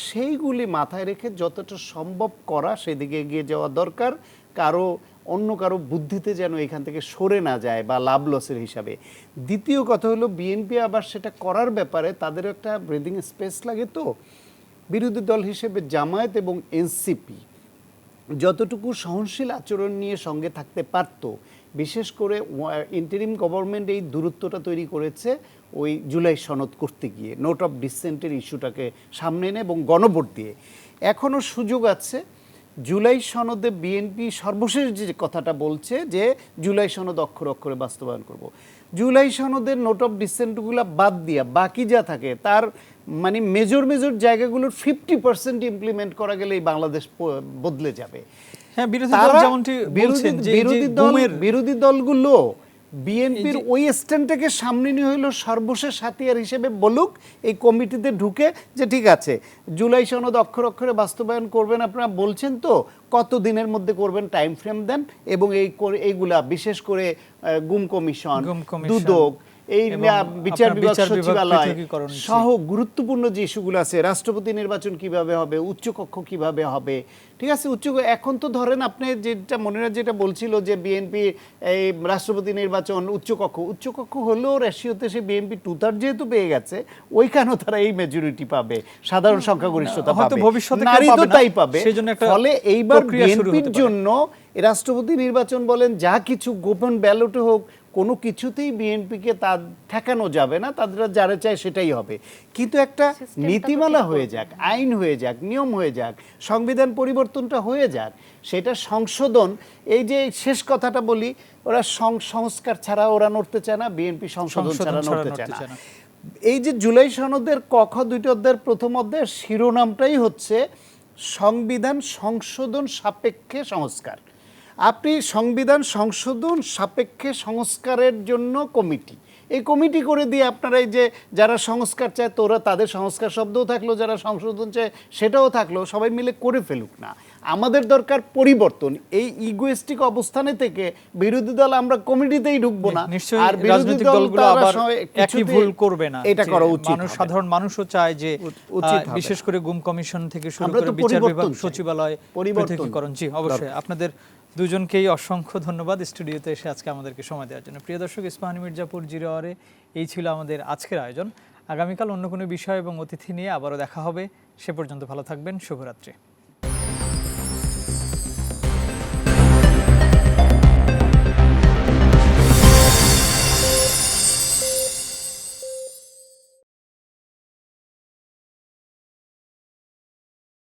[SPEAKER 2] সেইগুলি মাথায় রেখে যতটা সম্ভব করা সেদিকে এগিয়ে যাওয়া দরকার। অন্য কারো বুদ্ধিতে যেন এখান থেকে সরে না যায় বা লাভ লসের হিসাবে। দ্বিতীয় কথা হলো, বিএনপি আবার সেটা করার ব্যাপারে তাদের একটা ব্রিদিং স্পেস লাগে। তো বিরোধী দল হিসেবে জামায়াত এবং এনসিপি যতটুকু সহনশীল আচরণ নিয়ে সঙ্গে থাকতে পারত, বিশেষ করে ইন্টারিম গভর্নমেন্ট এই দূরত্বটা তৈরি করেছে ওই জুলাই সনদ করতে গিয়ে, নোট অফ ডিসেন্টের ইস্যুটাকে সামনে এনে এবং গণভোট দিয়ে। এখনও সুযোগ আছে। জুলাই সনদে বিএনপি সর্বশেষ যে কথাটা বলছে যে জুলাই সনদ অক্ষরে অক্ষরে বাস্তবায়ন করব। জুলাই সনদের নোট অফ ডিসেন্টগুলো বাদ দিয়া বাকি যা থাকে তার মানে মেজর জায়গাগুলোর 50% ইমপ্লিমেন্ট করা গেলে এই বাংলাদেশ বদলে যাবে।
[SPEAKER 1] হ্যাঁ,
[SPEAKER 2] বিরোধী দলগুলো বিএনপির ওই স্ট্যান্ডটাকে সামনে নিয়ে হইলো সর্বশেষ হাতিয়ার হিসেবে বলুক এই কমিটিতে ঢুকে যে ঠিক আছে জুলাই সনদ অক্ষর অক্ষরে বাস্তবায়ন করবেন, আপনারা বলছেন তো কত দিনের মধ্যে করবেন, টাইম ফ্রেম দেন। এবং এইগুলা বিশেষ করে গুম কমিশন, দুদক, এই বিচার বিভাগ সচিবালয় সহ গুরুত্বপূর্ণ যে ইস্যুগুলো আছে, রাষ্ট্রপতি নির্বাচন কিভাবে হবে, উচ্চকক্ষ কিভাবে হবে, ঠিক আছে। এখন তো ধরেন আপনি যেটা মনিরা যেটা বলছিল যে বিএনপি এই রাষ্ট্রপতি নির্বাচন উচ্চকক্ষ হলেও রেশিওতে সে বিএনপি 2/3 যেহেতু পেয়ে গেছে, ওইখানেও তারা এই মেজরিটি পাবে, সাধারণ সংখ্যাগরিষ্ঠতা পাবে, নারী তো তাই পাবে। ফলে এইবার বিএনপির জন্য রাষ্ট্রপতি নির্বাচন বলেন, যা কিছু গোপন ব্যালটে হোক, কোনো কিছুতেই বিএনপিকে তা ঠেকানো যাবে না, তাদের যারা চায় সেটাই হবে। কিন্তু একটা নীতিমালা হয়ে যাক, আইন হয়ে যাক, নিয়ম হয়ে যাক, সংবিধান পরিবর্তনটা হয়ে যাক, সেটা সংশোধন। এই যে শেষ কথাটা বলি, ওরা সংস্কার ছাড়া ওরা নড়তে চায় না, বিএনপি সংশোধন ছাড়া নড়তে চায় না। এই যে জুলাই সনদের ক-খ 2টি অধ্যায়ের প্রথম অধ্যায়ের শিরোনামটাই হচ্ছে সংবিধান সংশোধন সাপেক্ষে সংস্কার। আপনি সংবিধান সংশোধন সাপেক্ষে সংস্কারের জন্য কমিটি, এই কমিটি করে দিয়ে আপনারা এই যে যারা সংস্কার চায় তোরা তাদের সংস্কার শব্দও থাকলো, যারা সংশোধন চায় সেটাও থাকলো, সবাই মিলে করে ফেলুক না। আমাদের দরকার পরিবর্তন। এই ইগোয়েস্টিক অবস্থানে থেকে বিরোধী দল আমরা কমিটিতেই ঢুকবো না, আর বিরোধী দলগুলো আবার
[SPEAKER 1] একই ভুল করবে না,
[SPEAKER 2] এটা করা উচিত।
[SPEAKER 1] সাধারণ মানুষও চায় যে বিশেষ করে গুম কমিশন থেকে শুরু করে বিচার বিভাগ সচিবালয় পৃথকীকরণ। জি অবশ্যই আপনাদের দুজনকেই অসংখ্য ধন্যবাদ স্টুডিওতে এসে আজকে আমাদেরকে সময় দেওয়ার জন্য। প্রিয় দর্শক, ইস্পাহানী মির্জাপুর জিরো আওয়ারে এই ছিল আমাদের আজকের আয়োজন। আগামীকাল অন্য কোনো বিষয় এবং অতিথি নিয়ে আবারও দেখা হবে। সে পর্যন্ত ভালো থাকবেন। শুভরাত্রি।